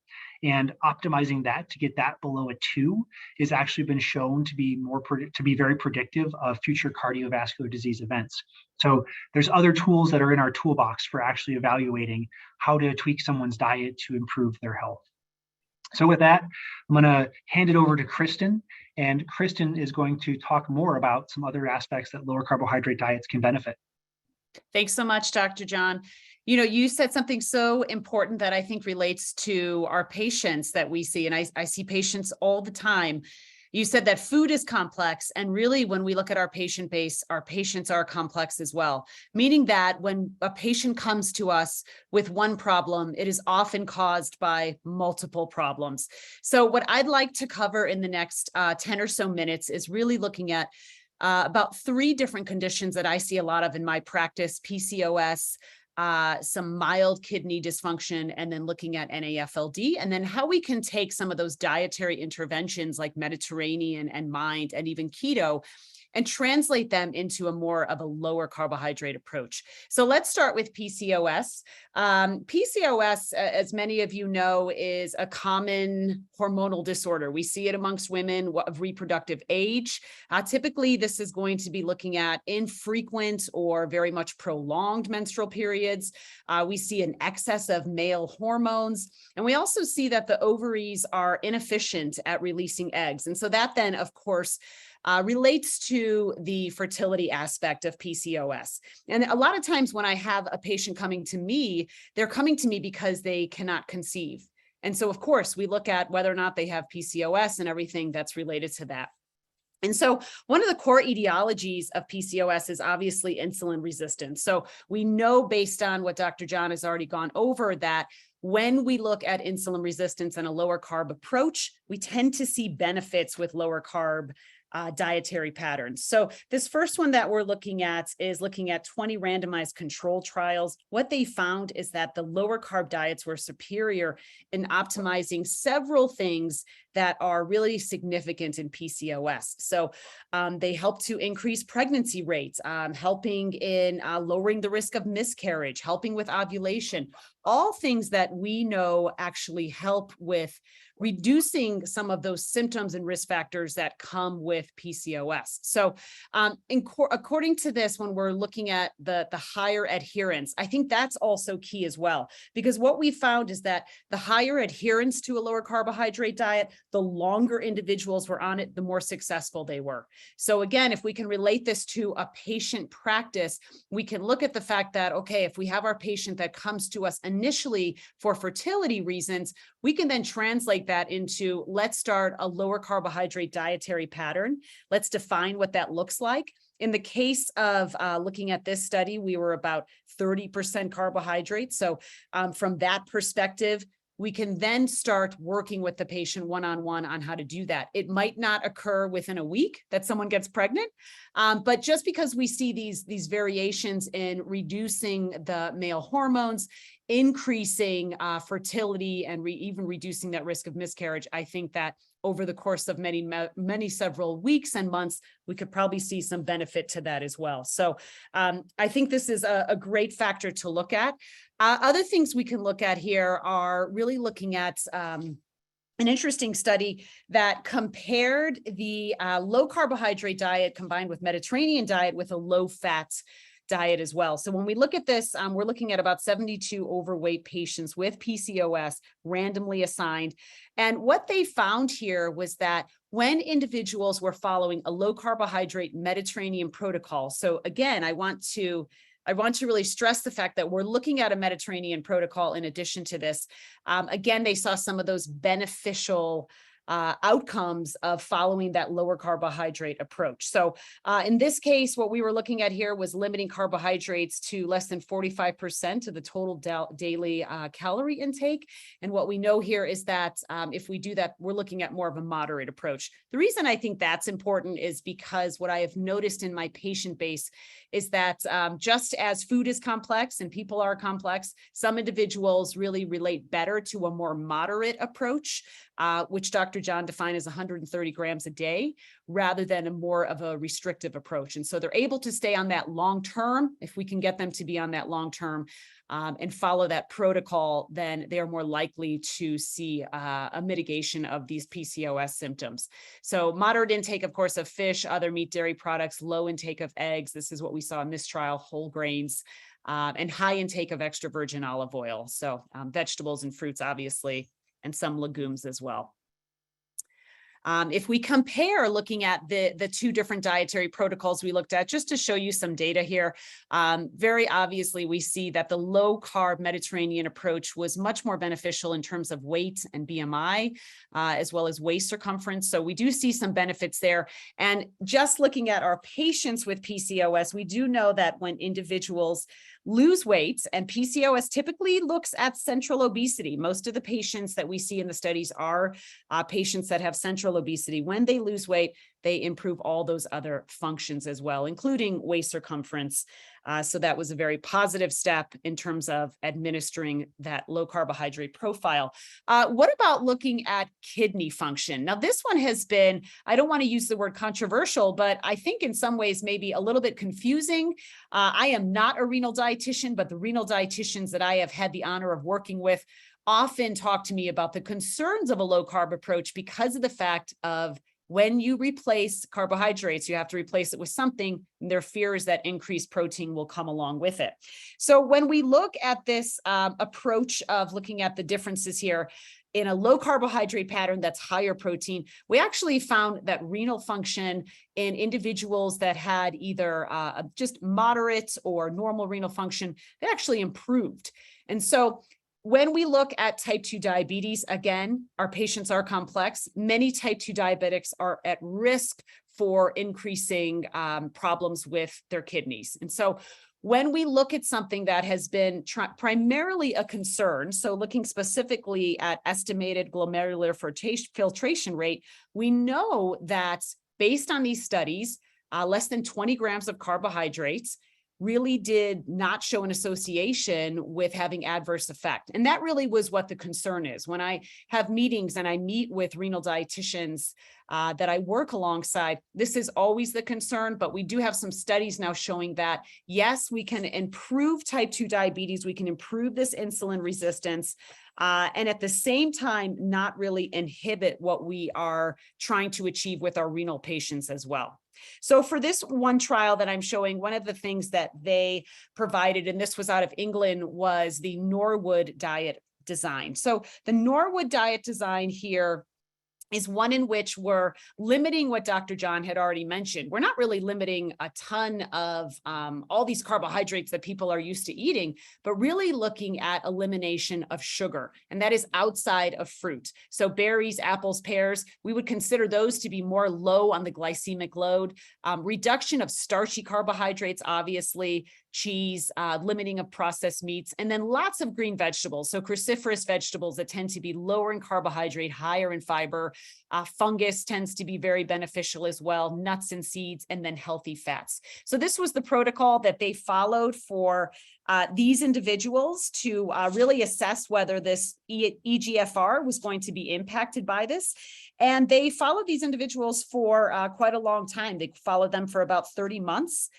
and optimizing that to get that below a 2 has actually been shown to be very predictive of future cardiovascular disease events. So there's other tools that are in our toolbox for actually evaluating how to tweak someone's diet to improve their health. So with that, I'm going to hand it over to Kristin, and Kristin is going to talk more about some other aspects that lower carbohydrate diets can benefit. Thanks so much, Dr. John. You know, you said something so important that I think relates to our patients that we see, and I see patients all the time. You said that food is complex, and really when we look at our patient base, our patients are complex as well, meaning that when a patient comes to us with one problem, it is often caused by multiple problems. So what I'd like to cover in the next 10 or so minutes is really looking at about 3 different conditions that I see a lot of in my practice: PCOS, some mild kidney dysfunction, and then looking at NAFLD, and then how we can take some of those dietary interventions like Mediterranean and MIND and even keto and translate them into a more of a lower carbohydrate approach. So let's start with PCOS. PCOS, as many of you know, is a common hormonal disorder. We see it amongst women of reproductive age. Typically, this is going to be looking at infrequent or very much prolonged menstrual periods. We see an excess of male hormones, and we also see that the ovaries are inefficient at releasing eggs. And so that then, of course, relates to the fertility aspect of PCOS. And a lot of times when I have a patient coming to me, they're coming to me because they cannot conceive. And so, of course, we look at whether or not they have PCOS and everything that's related to that. And so one of the core etiologies of PCOS is obviously insulin resistance. So we know, based on what Dr. John has already gone over, that when we look at insulin resistance and a lower carb approach, we tend to see benefits with lower carb dietary patterns. So this first one that we're looking at is looking at 20 randomized control trials. What they found is that the lower carb diets were superior in optimizing several things that are really significant in PCOS. So they help to increase pregnancy rates, helping in lowering the risk of miscarriage, helping with ovulation, all things that we know actually help with reducing some of those symptoms and risk factors that come with PCOS. So according to this, when we're looking at the higher adherence, I think that's also key as well, because what we found is that the higher adherence to a lower carbohydrate diet, the longer individuals were on it, the more successful they were. So again, if we can relate this to a patient practice, we can look at the fact that, okay, if we have our patient that comes to us initially for fertility reasons, we can then translate that into, let's start a lower carbohydrate dietary pattern. Let's define what that looks like. In the case of looking at this study, we were about 30% carbohydrates. So from that perspective, we can then start working with the patient one-on-one on how to do that. It might not occur within a week that someone gets pregnant, but just because we see these variations in reducing the male hormones, increasing fertility, and even reducing that risk of miscarriage, I think that over the course of many several weeks and months, we could probably see some benefit to that as well. So I think this is a great factor to look at. Other things we can look at here are really looking at an interesting study that compared the low carbohydrate diet combined with Mediterranean diet with a low fat diet as well. So when we look at this, we're looking at about 72 overweight patients with PCOS randomly assigned. And what they found here was that when individuals were following a low carbohydrate Mediterranean protocol, so again, I want to really stress the fact that we're looking at a Mediterranean protocol in addition to this. Again, they saw some of those beneficial outcomes of following that lower carbohydrate approach. So in this case, what we were looking at here was limiting carbohydrates to less than 45% of the total daily calorie intake. And what we know here is that if we do that, we're looking at more of a moderate approach. The reason I think that's important is because what I have noticed in my patient base is that just as food is complex and people are complex, some individuals really relate better to a more moderate approach, which Dr. John defined as 130 grams a day, rather than a more of a restrictive approach. And so they're able to stay on that long term. If we can get them to be on that long term and follow that protocol, then they are more likely to see a mitigation of these PCOS symptoms. So moderate intake, of course, of fish, other meat, dairy products, low intake of eggs. This is what we saw in this trial, whole grains, and high intake of extra virgin olive oil. So vegetables and fruits, obviously, and some legumes as well. If we compare looking at the two different dietary protocols we looked at, just to show you some data here, very obviously we see that the low carb Mediterranean approach was much more beneficial in terms of weight and BMI, as well as waist circumference. So we do see some benefits there. And just looking at our patients with PCOS, we do know that when individuals lose weight, and PCOS typically looks at central obesity. Most of the patients that we see in the studies are patients that have central obesity. When they lose weight, they improve all those other functions as well, including waist circumference. So that was a very positive step in terms of administering that low carbohydrate profile. What about looking at kidney function? Now, this one has been, I don't want to use the word controversial, but I think in some ways maybe a little bit confusing. I am not a renal dietitian, but the renal dietitians that I have had the honor of working with often talk to me about the concerns of a low carb approach because of the fact of when you replace carbohydrates, you have to replace it with something. And their fear is that increased protein will come along with it. So when we look at this approach of looking at the differences here in a low carbohydrate pattern that's higher protein, we actually found that renal function in individuals that had either just moderate or normal renal function, they actually improved. And so when we look at type 2 diabetes, again, our patients are complex. Many type 2 diabetics are at risk for increasing problems with their kidneys. And so When we look at something that has been primarily a concern, so looking specifically at estimated glomerular filtration rate, we know that based on these studies, less than 20 grams of carbohydrates really did not show an association with having adverse effect. And that really was what the concern is. When I have meetings and I meet with renal dietitians that I work alongside, this is always the concern, but we do have some studies now showing that, yes, we can improve type 2 diabetes, we can improve this insulin resistance, and at the same time, not really inhibit what we are trying to achieve with our renal patients as well. So for this one trial that I'm showing, one of the things that they provided, and this was out of England, was the Norwood diet design. So the Norwood diet design here is one in which we're limiting what Dr. John had already mentioned. We're not really limiting a ton of all these carbohydrates that people are used to eating, but really looking at elimination of sugar, and that is outside of fruit. So berries, apples, pears, we would consider those to be more low on the glycemic load. Reduction of starchy carbohydrates, obviously, cheese, limiting of processed meats, and then lots of green vegetables. So cruciferous vegetables that tend to be lower in carbohydrate, higher in fiber. Fungus tends to be very beneficial as well, nuts and seeds, and then healthy fats. So this was the protocol that they followed for these individuals to really assess whether this eGFR was going to be impacted by this. And they followed these individuals for quite a long time. They followed them for about 30 months.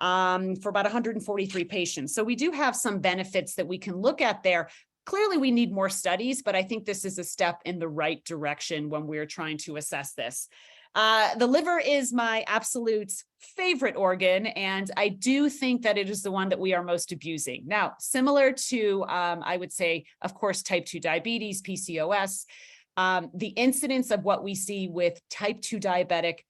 For about 143 patients. So we do have some benefits that we can look at there. Clearly, we need more studies, but I think this is a step in the right direction when we're trying to assess this. The liver is my absolute favorite organ, and I do think that it is the one that we are most abusing. Now, similar to, I would say, of course, type 2 diabetes, PCOS, the incidence of what we see with type 2 diabetic,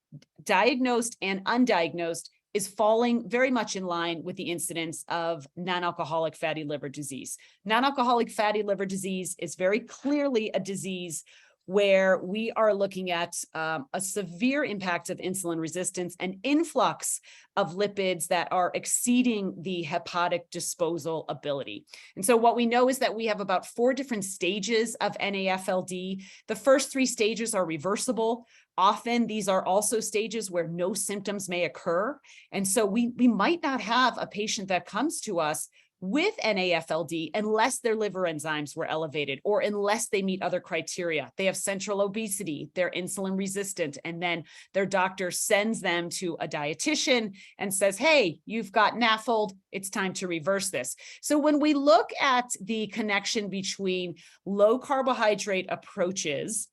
diagnosed and undiagnosed, is falling very much in line with the incidence of non-alcoholic fatty liver disease. Non-alcoholic fatty liver disease is very clearly a disease where we are looking at a severe impact of insulin resistance and influx of lipids that are exceeding the hepatic disposal ability. And so what we know is that we have about 4 different stages of NAFLD. The first 3 stages are reversible. Often these are also stages where no symptoms may occur. And so we might not have a patient that comes to us with NAFLD unless their liver enzymes were elevated or unless they meet other criteria. They have central obesity, they're insulin resistant, and then their doctor sends them to a dietitian and says, hey, you've got NAFLD, it's time to reverse this. So when we look at the connection between low carbohydrate approaches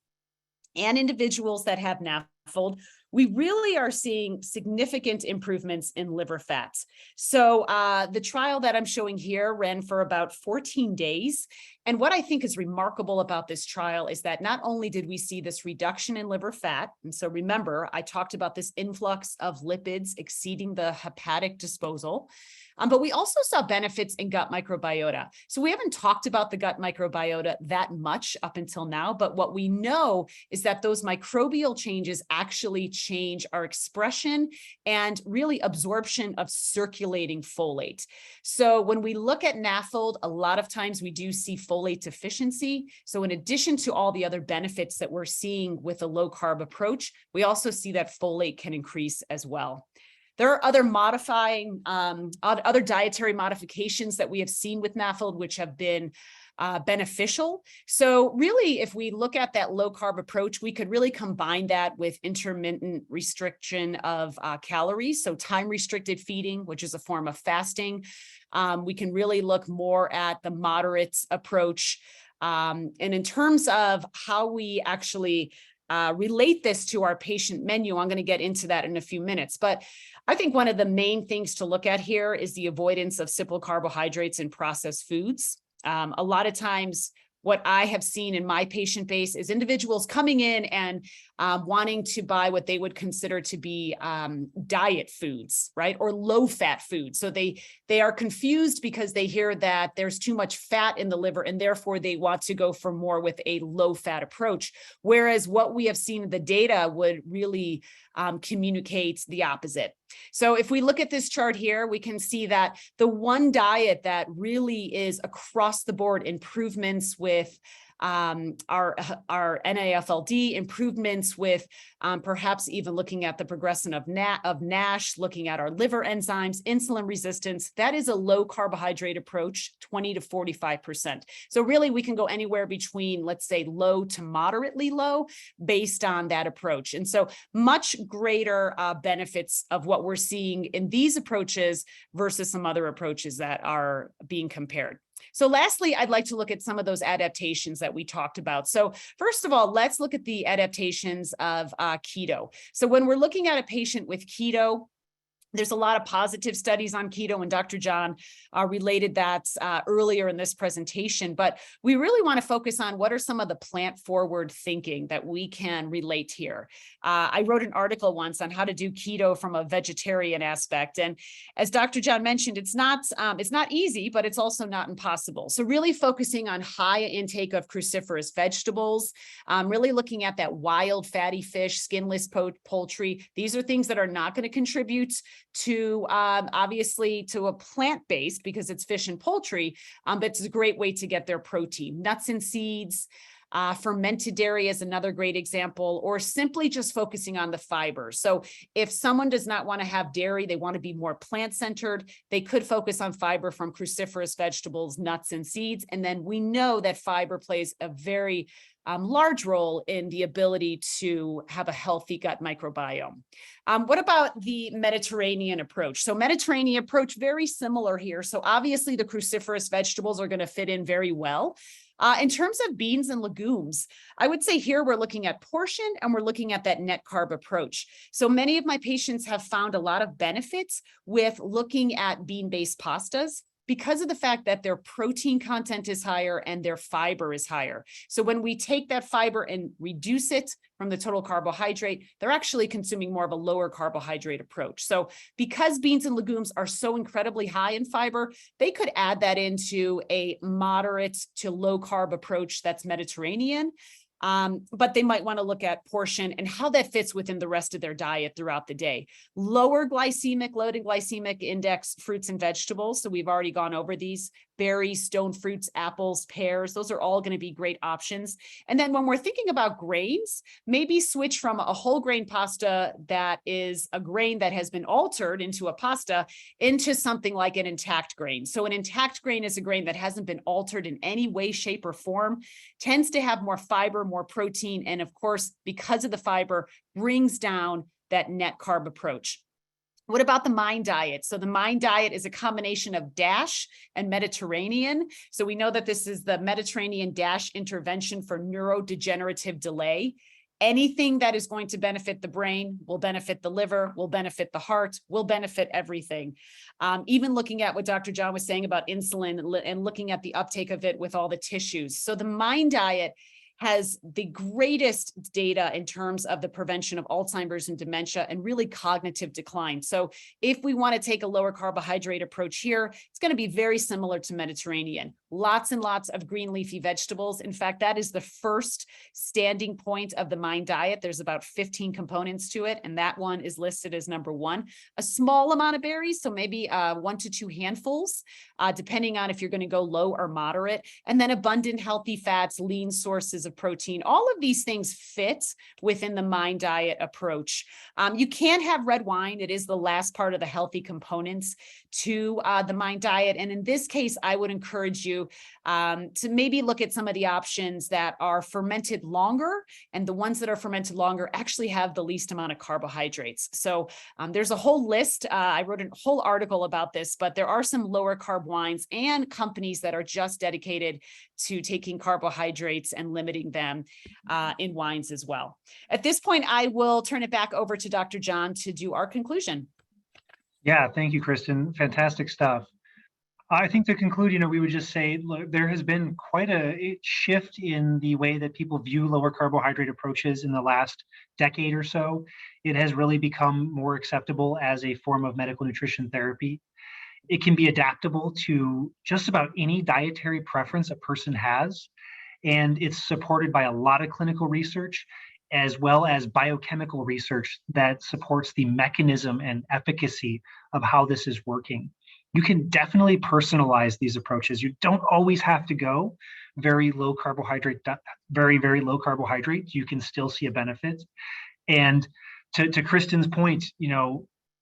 and individuals that have NAFLD, we really are seeing significant improvements in liver fats. So the trial that I'm showing here ran for about 14 days. And what I think is remarkable about this trial is that not only did we see this reduction in liver fat, and so remember, I talked about this influx of lipids exceeding the hepatic disposal, but we also saw benefits in gut microbiota. So we haven't talked about the gut microbiota that much up until now, but what we know is that those microbial changes actually change our expression and really absorption of circulating folate. So when we look at NAFLD, a lot of times we do see folate deficiency. So in addition to all the other benefits that we're seeing with a low carb approach, we also see that folate can increase as well. There are other other dietary modifications that we have seen with NAFLD, which have been beneficial. So really, if we look at that low carb approach, we could really combine that with intermittent restriction of calories. So time restricted feeding, which is a form of fasting. We can really look more at the moderate approach. And in terms of how we actually relate this to our patient menu, I'm going to get into that in a few minutes. But I think one of the main things to look at here is the avoidance of simple carbohydrates and processed foods. A lot of times, what I have seen in my patient base is individuals coming in and wanting to buy what they would consider to be diet foods, right? Or low fat foods. So they are confused because they hear that there's too much fat in the liver and therefore they want to go for more with a low fat approach. Whereas what we have seen in the data would really communicate the opposite. So if we look at this chart here, we can see that the one diet that really is across the board improvements with our NAFLD, improvements with perhaps even looking at the progression of NASH, looking at our liver enzymes, insulin resistance. That is a low carbohydrate approach, 20 to 45%. So really we can go anywhere between, let's say, low to moderately low based on that approach. And so much greater benefits of what we're seeing in these approaches versus some other approaches that are being compared. So lastly, I'd like to look at some of those adaptations that we talked about. So first of all, let's look at the adaptations of keto. So when we're looking at a patient with keto, there's a lot of positive studies on keto, and Dr. John related that earlier in this presentation, but we really want to focus on what are some of the plant-forward thinking that we can relate here. I wrote an article once on how to do keto from a vegetarian aspect, and as Dr. John mentioned, it's not easy, but it's also not impossible. So really focusing on high intake of cruciferous vegetables, really looking at that wild fatty fish, skinless poultry. These are things that are not going to contribute to obviously to a plant-based because it's fish and poultry, but it's a great way to get their protein. Nuts and seeds, fermented dairy is another great example, or simply just focusing on the fiber. So if someone does not want to have dairy, they want to be more plant-centered, they could focus on fiber from cruciferous vegetables, nuts and seeds. And then we know that fiber plays a very large role in the ability to have a healthy gut microbiome. What about the Mediterranean approach? So Mediterranean approach, very similar here. So obviously the cruciferous vegetables are going to fit in very well. In terms of beans and legumes, I would say here we're looking at portion and we're looking at that net carb approach. So many of my patients have found a lot of benefits with looking at bean-based pastas, because of the fact that their protein content is higher and their fiber is higher. So when we take that fiber and reduce it from the total carbohydrate, they're actually consuming more of a lower carbohydrate approach. So because beans and legumes are so incredibly high in fiber, they could add that into a moderate to low carb approach that's Mediterranean. But they might want to look at portion and how that fits within the rest of their diet throughout the day. Loaded glycemic index fruits and vegetables. So we've already gone over these: berries, stone fruits, apples, pears. Those are all going to be great options. And then when we're thinking about grains, maybe switch from a whole grain pasta that is a grain that has been altered into a pasta into something like an intact grain. So an intact grain is a grain that hasn't been altered in any way, shape, or form, tends to have more fiber, more protein, and of course, because of the fiber, brings down that net carb approach. What about the MIND diet? So the MIND diet is a combination of DASH and Mediterranean. So we know that this is the Mediterranean DASH intervention for neurodegenerative delay. Anything that is going to benefit the brain will benefit the liver, will benefit the heart, will benefit everything. Even looking at what Dr. John was saying about insulin and looking at the uptake of it with all the tissues. So the MIND diet has the greatest data in terms of the prevention of Alzheimer's and dementia and really cognitive decline. So if we want to take a lower carbohydrate approach here, it's going to be very similar to Mediterranean. Lots and lots of green leafy vegetables. In fact, that is the first standing point of the MIND diet. There's about 15 components to it, and that one is listed as number one. A small amount of berries, so maybe 1 to 2 handfuls, depending on if you're going to go low or moderate, and then abundant healthy fats, lean sources of protein. All of these things fit within the MIND diet approach. You can have red wine. It is the last part of the healthy components to the MIND diet. And in this case, I would encourage you to maybe look at some of the options that are fermented longer, and the ones that are fermented longer actually have the least amount of carbohydrates. So there's a whole list. I wrote a whole article about this, but there are some lower carb wines and companies that are just dedicated to taking carbohydrates and limiting them in wines as well. At this point, I will turn it back over to Dr. John to do our conclusion. Yeah, thank you, Kristin. Fantastic stuff. I think to conclude, we would just say, look, there has been quite a shift in the way that people view lower carbohydrate approaches in the last decade or so. It has really become more acceptable as a form of medical nutrition therapy. It can be adaptable to just about any dietary preference a person has, and it's supported by a lot of clinical research. as well as biochemical research that supports the mechanism and efficacy of how this is working. You can definitely personalize these approaches. You don't always have to go very low carbohydrate, very, very low carbohydrate. You can still see a benefit. And to Kristin's point,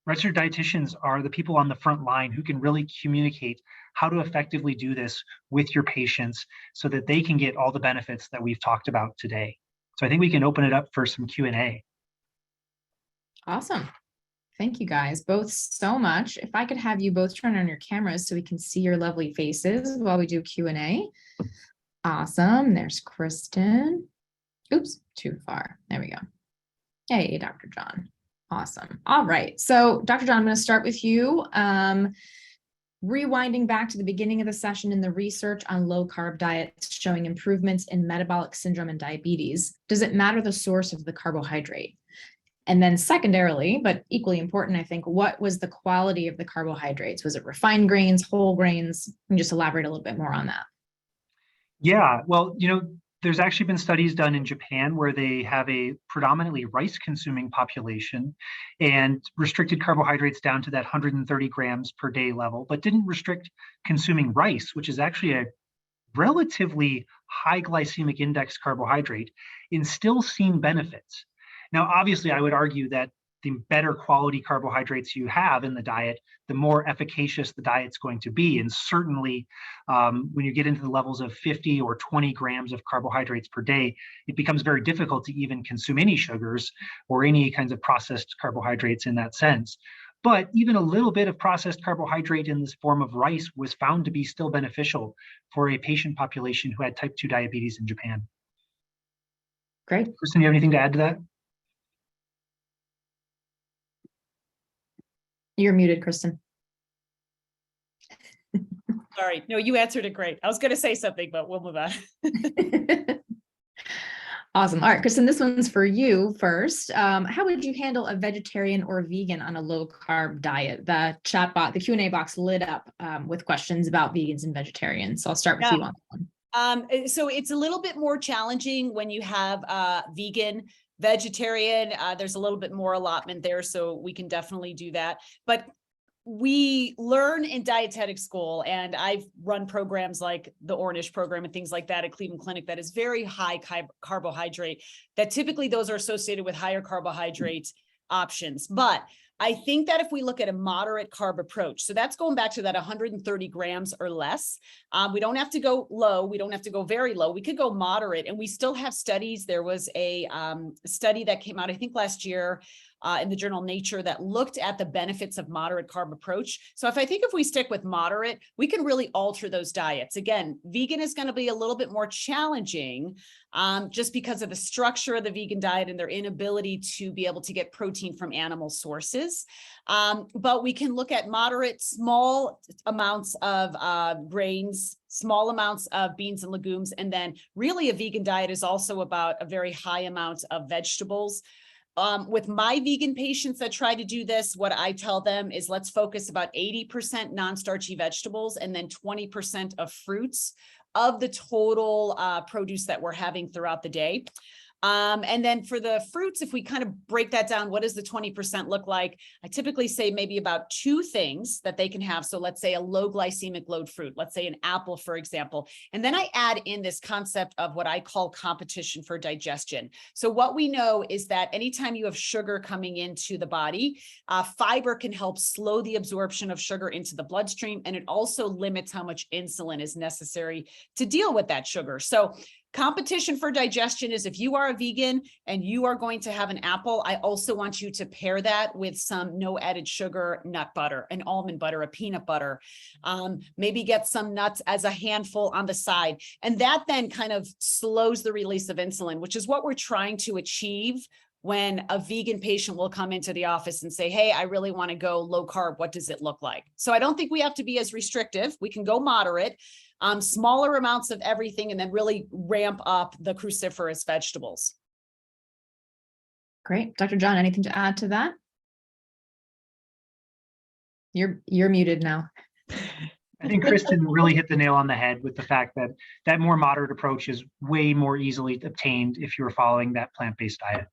registered dietitians are the people on the front line who can really communicate how to effectively do this with your patients so that they can get all the benefits that we've talked about today. So I think we can open it up for some Q&A. Awesome. Thank you guys both so much. If I could have you both turn on your cameras so we can see your lovely faces while we do Q&A. Awesome. There's Kristin. Oops, too far. There we go. Hey, Dr. John. Awesome. All right. So Dr. John, I'm going to start with you. Rewinding back to the beginning of the session in the research on low carb diets showing improvements in metabolic syndrome and diabetes, does it matter the source of the carbohydrate? And then secondarily, but equally important, I think, what was the quality of the carbohydrates? Was it refined grains, whole grains? Can you just elaborate a little bit more on that? Yeah, well, there's actually been studies done in Japan where they have a predominantly rice-consuming population and restricted carbohydrates down to that 130 grams per day level, but didn't restrict consuming rice, which is actually a relatively high glycemic index carbohydrate, and still seen benefits. Now, obviously, I would argue that the better quality carbohydrates you have in the diet, the more efficacious the diet's going to be. And certainly, when you get into the levels of 50 or 20 grams of carbohydrates per day, it becomes very difficult to even consume any sugars or any kinds of processed carbohydrates in that sense. But even a little bit of processed carbohydrate in this form of rice was found to be still beneficial for a patient population who had type 2 diabetes in Japan. Great. Kristin, you have anything to add to that? You're muted, Kristin. Sorry. No, you answered it great. I was going to say something, but we'll move on. Awesome. All right, Kristin, this one's for you first. How would you handle a vegetarian or vegan on a low carb diet? The chat box, the Q&A box lit up with questions about vegans and vegetarians. So I'll start with you on that one. So it's a little bit more challenging when you have vegan, vegetarian. There's a little bit more allotment there, so we can definitely do that. But we learn in dietetic school, and I've run programs like the Ornish program and things like that at Cleveland Clinic that is very high carbohydrate, that typically those are associated with higher carbohydrate options. But I think that if we look at a moderate carb approach, so that's going back to that 130 grams or less, we don't have to go low. We don't have to go very low. We could go moderate, and we still have studies. There was a study that came out, I think last year, in the journal Nature that looked at the benefits of moderate carb approach. So if we stick with moderate, we can really alter those diets. Again, vegan is going to be a little bit more challenging just because of the structure of the vegan diet and their inability to be able to get protein from animal sources. But we can look at moderate, small amounts of grains, small amounts of beans and legumes. And then really a vegan diet is also about a very high amount of vegetables. With my vegan patients that try to do this, what I tell them is let's focus about 80% non-starchy vegetables and then 20% of fruits of the total produce that we're having throughout the day. And then for the fruits, if we kind of break that down, what does the 20% look like? I typically say maybe about 2 things that they can have. So let's say a low glycemic load fruit, let's say an apple, for example. And then I add in this concept of what I call competition for digestion. So what we know is that anytime you have sugar coming into the body, fiber can help slow the absorption of sugar into the bloodstream. And it also limits how much insulin is necessary to deal with that sugar. So competition for digestion is if you are a vegan and you are going to have an apple, I also want you to pair that with some no added sugar nut butter, an almond butter, a peanut butter, maybe get some nuts as a handful on the side. And that then kind of slows the release of insulin, which is what we're trying to achieve when a vegan patient will come into the office and say, hey, I really want to go low carb. What does it look like? So I don't think we have to be as restrictive. We can go moderate, smaller amounts of everything, and then really ramp up the cruciferous vegetables. Great. Dr. John, anything to add to that? You're muted now. I think Kristin really hit the nail on the head with the fact that that more moderate approach is way more easily obtained if you're following that plant-based diet.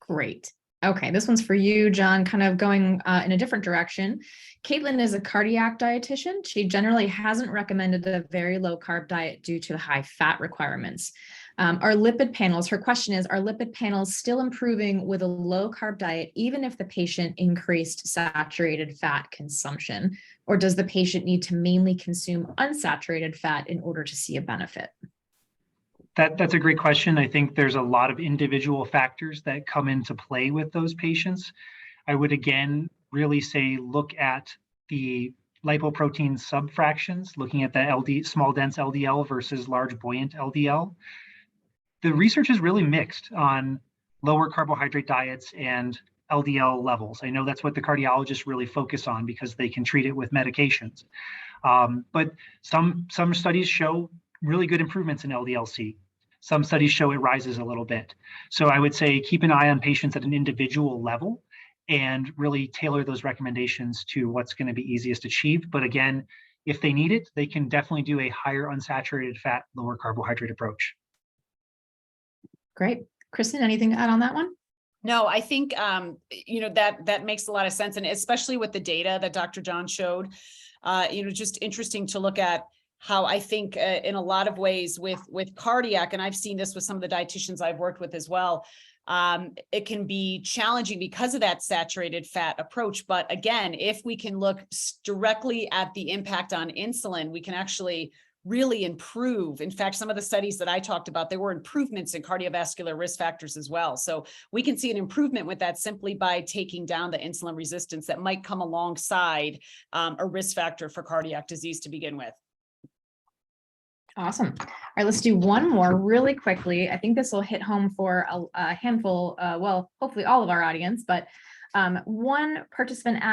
Great. Okay, this one's for you, John, kind of going in a different direction. Caitlin is a cardiac dietitian. She generally hasn't recommended a very low carb diet due to the high fat requirements. Our lipid panels, her question is, are lipid panels still improving with a low carb diet, even if the patient increased saturated fat consumption? Or does the patient need to mainly consume unsaturated fat in order to see a benefit? That's a great question. I think there's a lot of individual factors that come into play with those patients. I would again really say look at the lipoprotein subfractions, looking at the small dense LDL versus large buoyant LDL. The research is really mixed on lower carbohydrate diets and LDL levels. I know that's what the cardiologists really focus on because they can treat it with medications. But some studies show really good improvements in LDL-C. Some studies show it rises a little bit. So I would say keep an eye on patients at an individual level and really tailor those recommendations to what's going to be easiest achieved. But again, if they need it, they can definitely do a higher unsaturated fat, lower carbohydrate approach. Great. Kristin, anything to add on that one? No, I think, that makes a lot of sense. And especially with the data that Dr. John showed, just interesting to look at how I think in a lot of ways with cardiac, and I've seen this with some of the dietitians I've worked with as well, it can be challenging because of that saturated fat approach. But again, if we can look directly at the impact on insulin, we can actually really improve. In fact, some of the studies that I talked about, there were improvements in cardiovascular risk factors as well. So we can see an improvement with that simply by taking down the insulin resistance that might come alongside a risk factor for cardiac disease to begin with. Awesome. All right, let's do one more really quickly. I think this will hit home for a handful, well, hopefully all of our audience, but one participant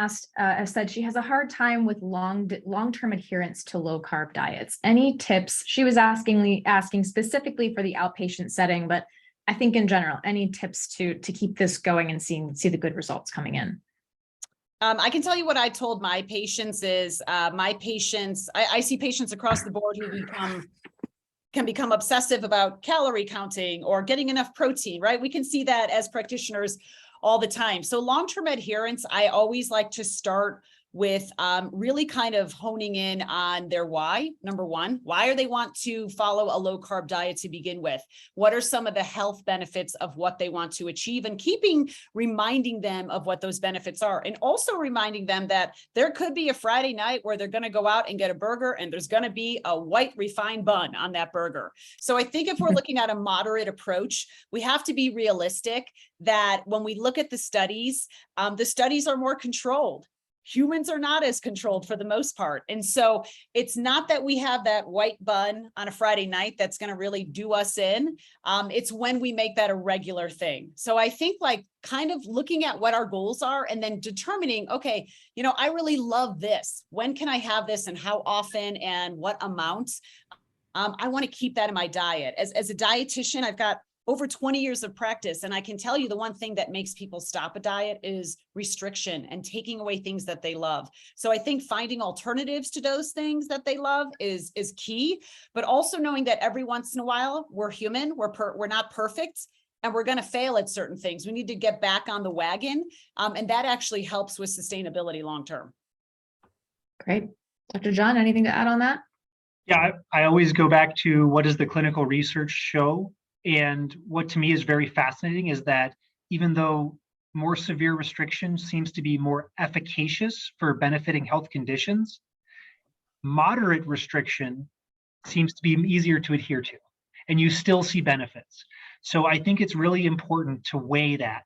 said she has a hard time with long-term adherence to low carb diets. Any tips? She was asking specifically for the outpatient setting, but I think in general, any tips to keep this going and see the good results coming in? I can tell you what I told my patients is I see patients across the board who can become obsessive about calorie counting or getting enough protein, right? We can see that as practitioners all the time. So long-term adherence, I always like to start with really kind of honing in on their why. Number one, why do they want to follow a low carb diet to begin with? What are some of the health benefits of what they want to achieve? And reminding them of what those benefits are. And also reminding them that there could be a Friday night where they're going to go out and get a burger and there's going to be a white refined bun on that burger. So I think if we're looking at a moderate approach, we have to be realistic that when we look at the studies are more controlled. Humans are not as controlled for the most part. And so it's not that we have that white bun on a Friday night that's going to really do us in. It's when we make that a regular thing. So I think kind of looking at what our goals are and then determining, okay, I really love this. When can I have this and how often and what amounts? I want to keep that in my diet. As a dietitian, I've got over 20 years of practice. And I can tell you the one thing that makes people stop a diet is restriction and taking away things that they love. So I think finding alternatives to those things that they love is key, but also knowing that every once in a while, we're human, we're not perfect, and we're going to fail at certain things. We need to get back on the wagon. And that actually helps with sustainability long-term. Great. Dr. John, anything to add on that? Yeah, I always go back to what does the clinical research show? And what to me is very fascinating is that even though more severe restriction seems to be more efficacious for benefiting health conditions, moderate restriction seems to be easier to adhere to, and you still see benefits. So I think it's really important to weigh that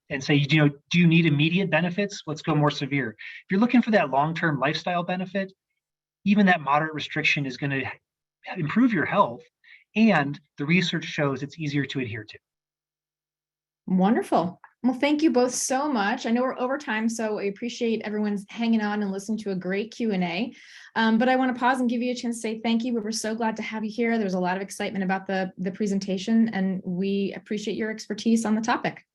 and say, do you need immediate benefits? Let's go more severe. If you're looking for that long-term lifestyle benefit, even that moderate restriction is going to improve your health. And the research shows it's easier to adhere to. Wonderful. Well, thank you both so much. I know we're over time, so I appreciate everyone's hanging on and listening to a great Q&A. But I want to pause and give you a chance to say thank you. We were so glad to have you here. There was a lot of excitement about the presentation, and we appreciate your expertise on the topic.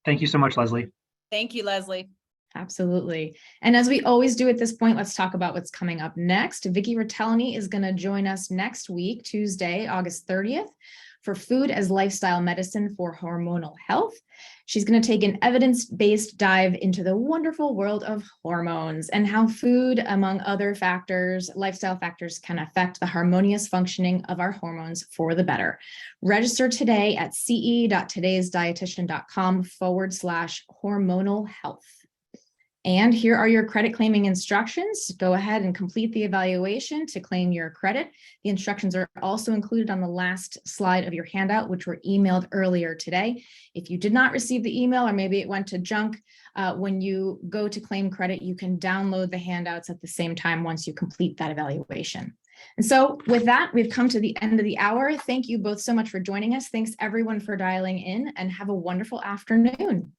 Thank you so much, Leslie. Thank you, Leslie. Absolutely. And as we always do at this point, let's talk about what's coming up next. Vicki Rotellany is going to join us next week, Tuesday, August 30th, for Food as Lifestyle Medicine for Hormonal Health. She's going to take an evidence-based dive into the wonderful world of hormones and how food, among other factors, lifestyle factors, can affect the harmonious functioning of our hormones for the better. Register today at ce.todaysdietitian.com/hormonal health. And here are your credit claiming instructions. Go ahead and complete the evaluation to claim your credit. The instructions are also included on the last slide of your handout, which were emailed earlier today. If you did not receive the email, or maybe it went to junk, when you go to claim credit, you can download the handouts at the same time once you complete that evaluation. And so with that, we've come to the end of the hour. Thank you both so much for joining us. Thanks everyone for dialing in, and have a wonderful afternoon.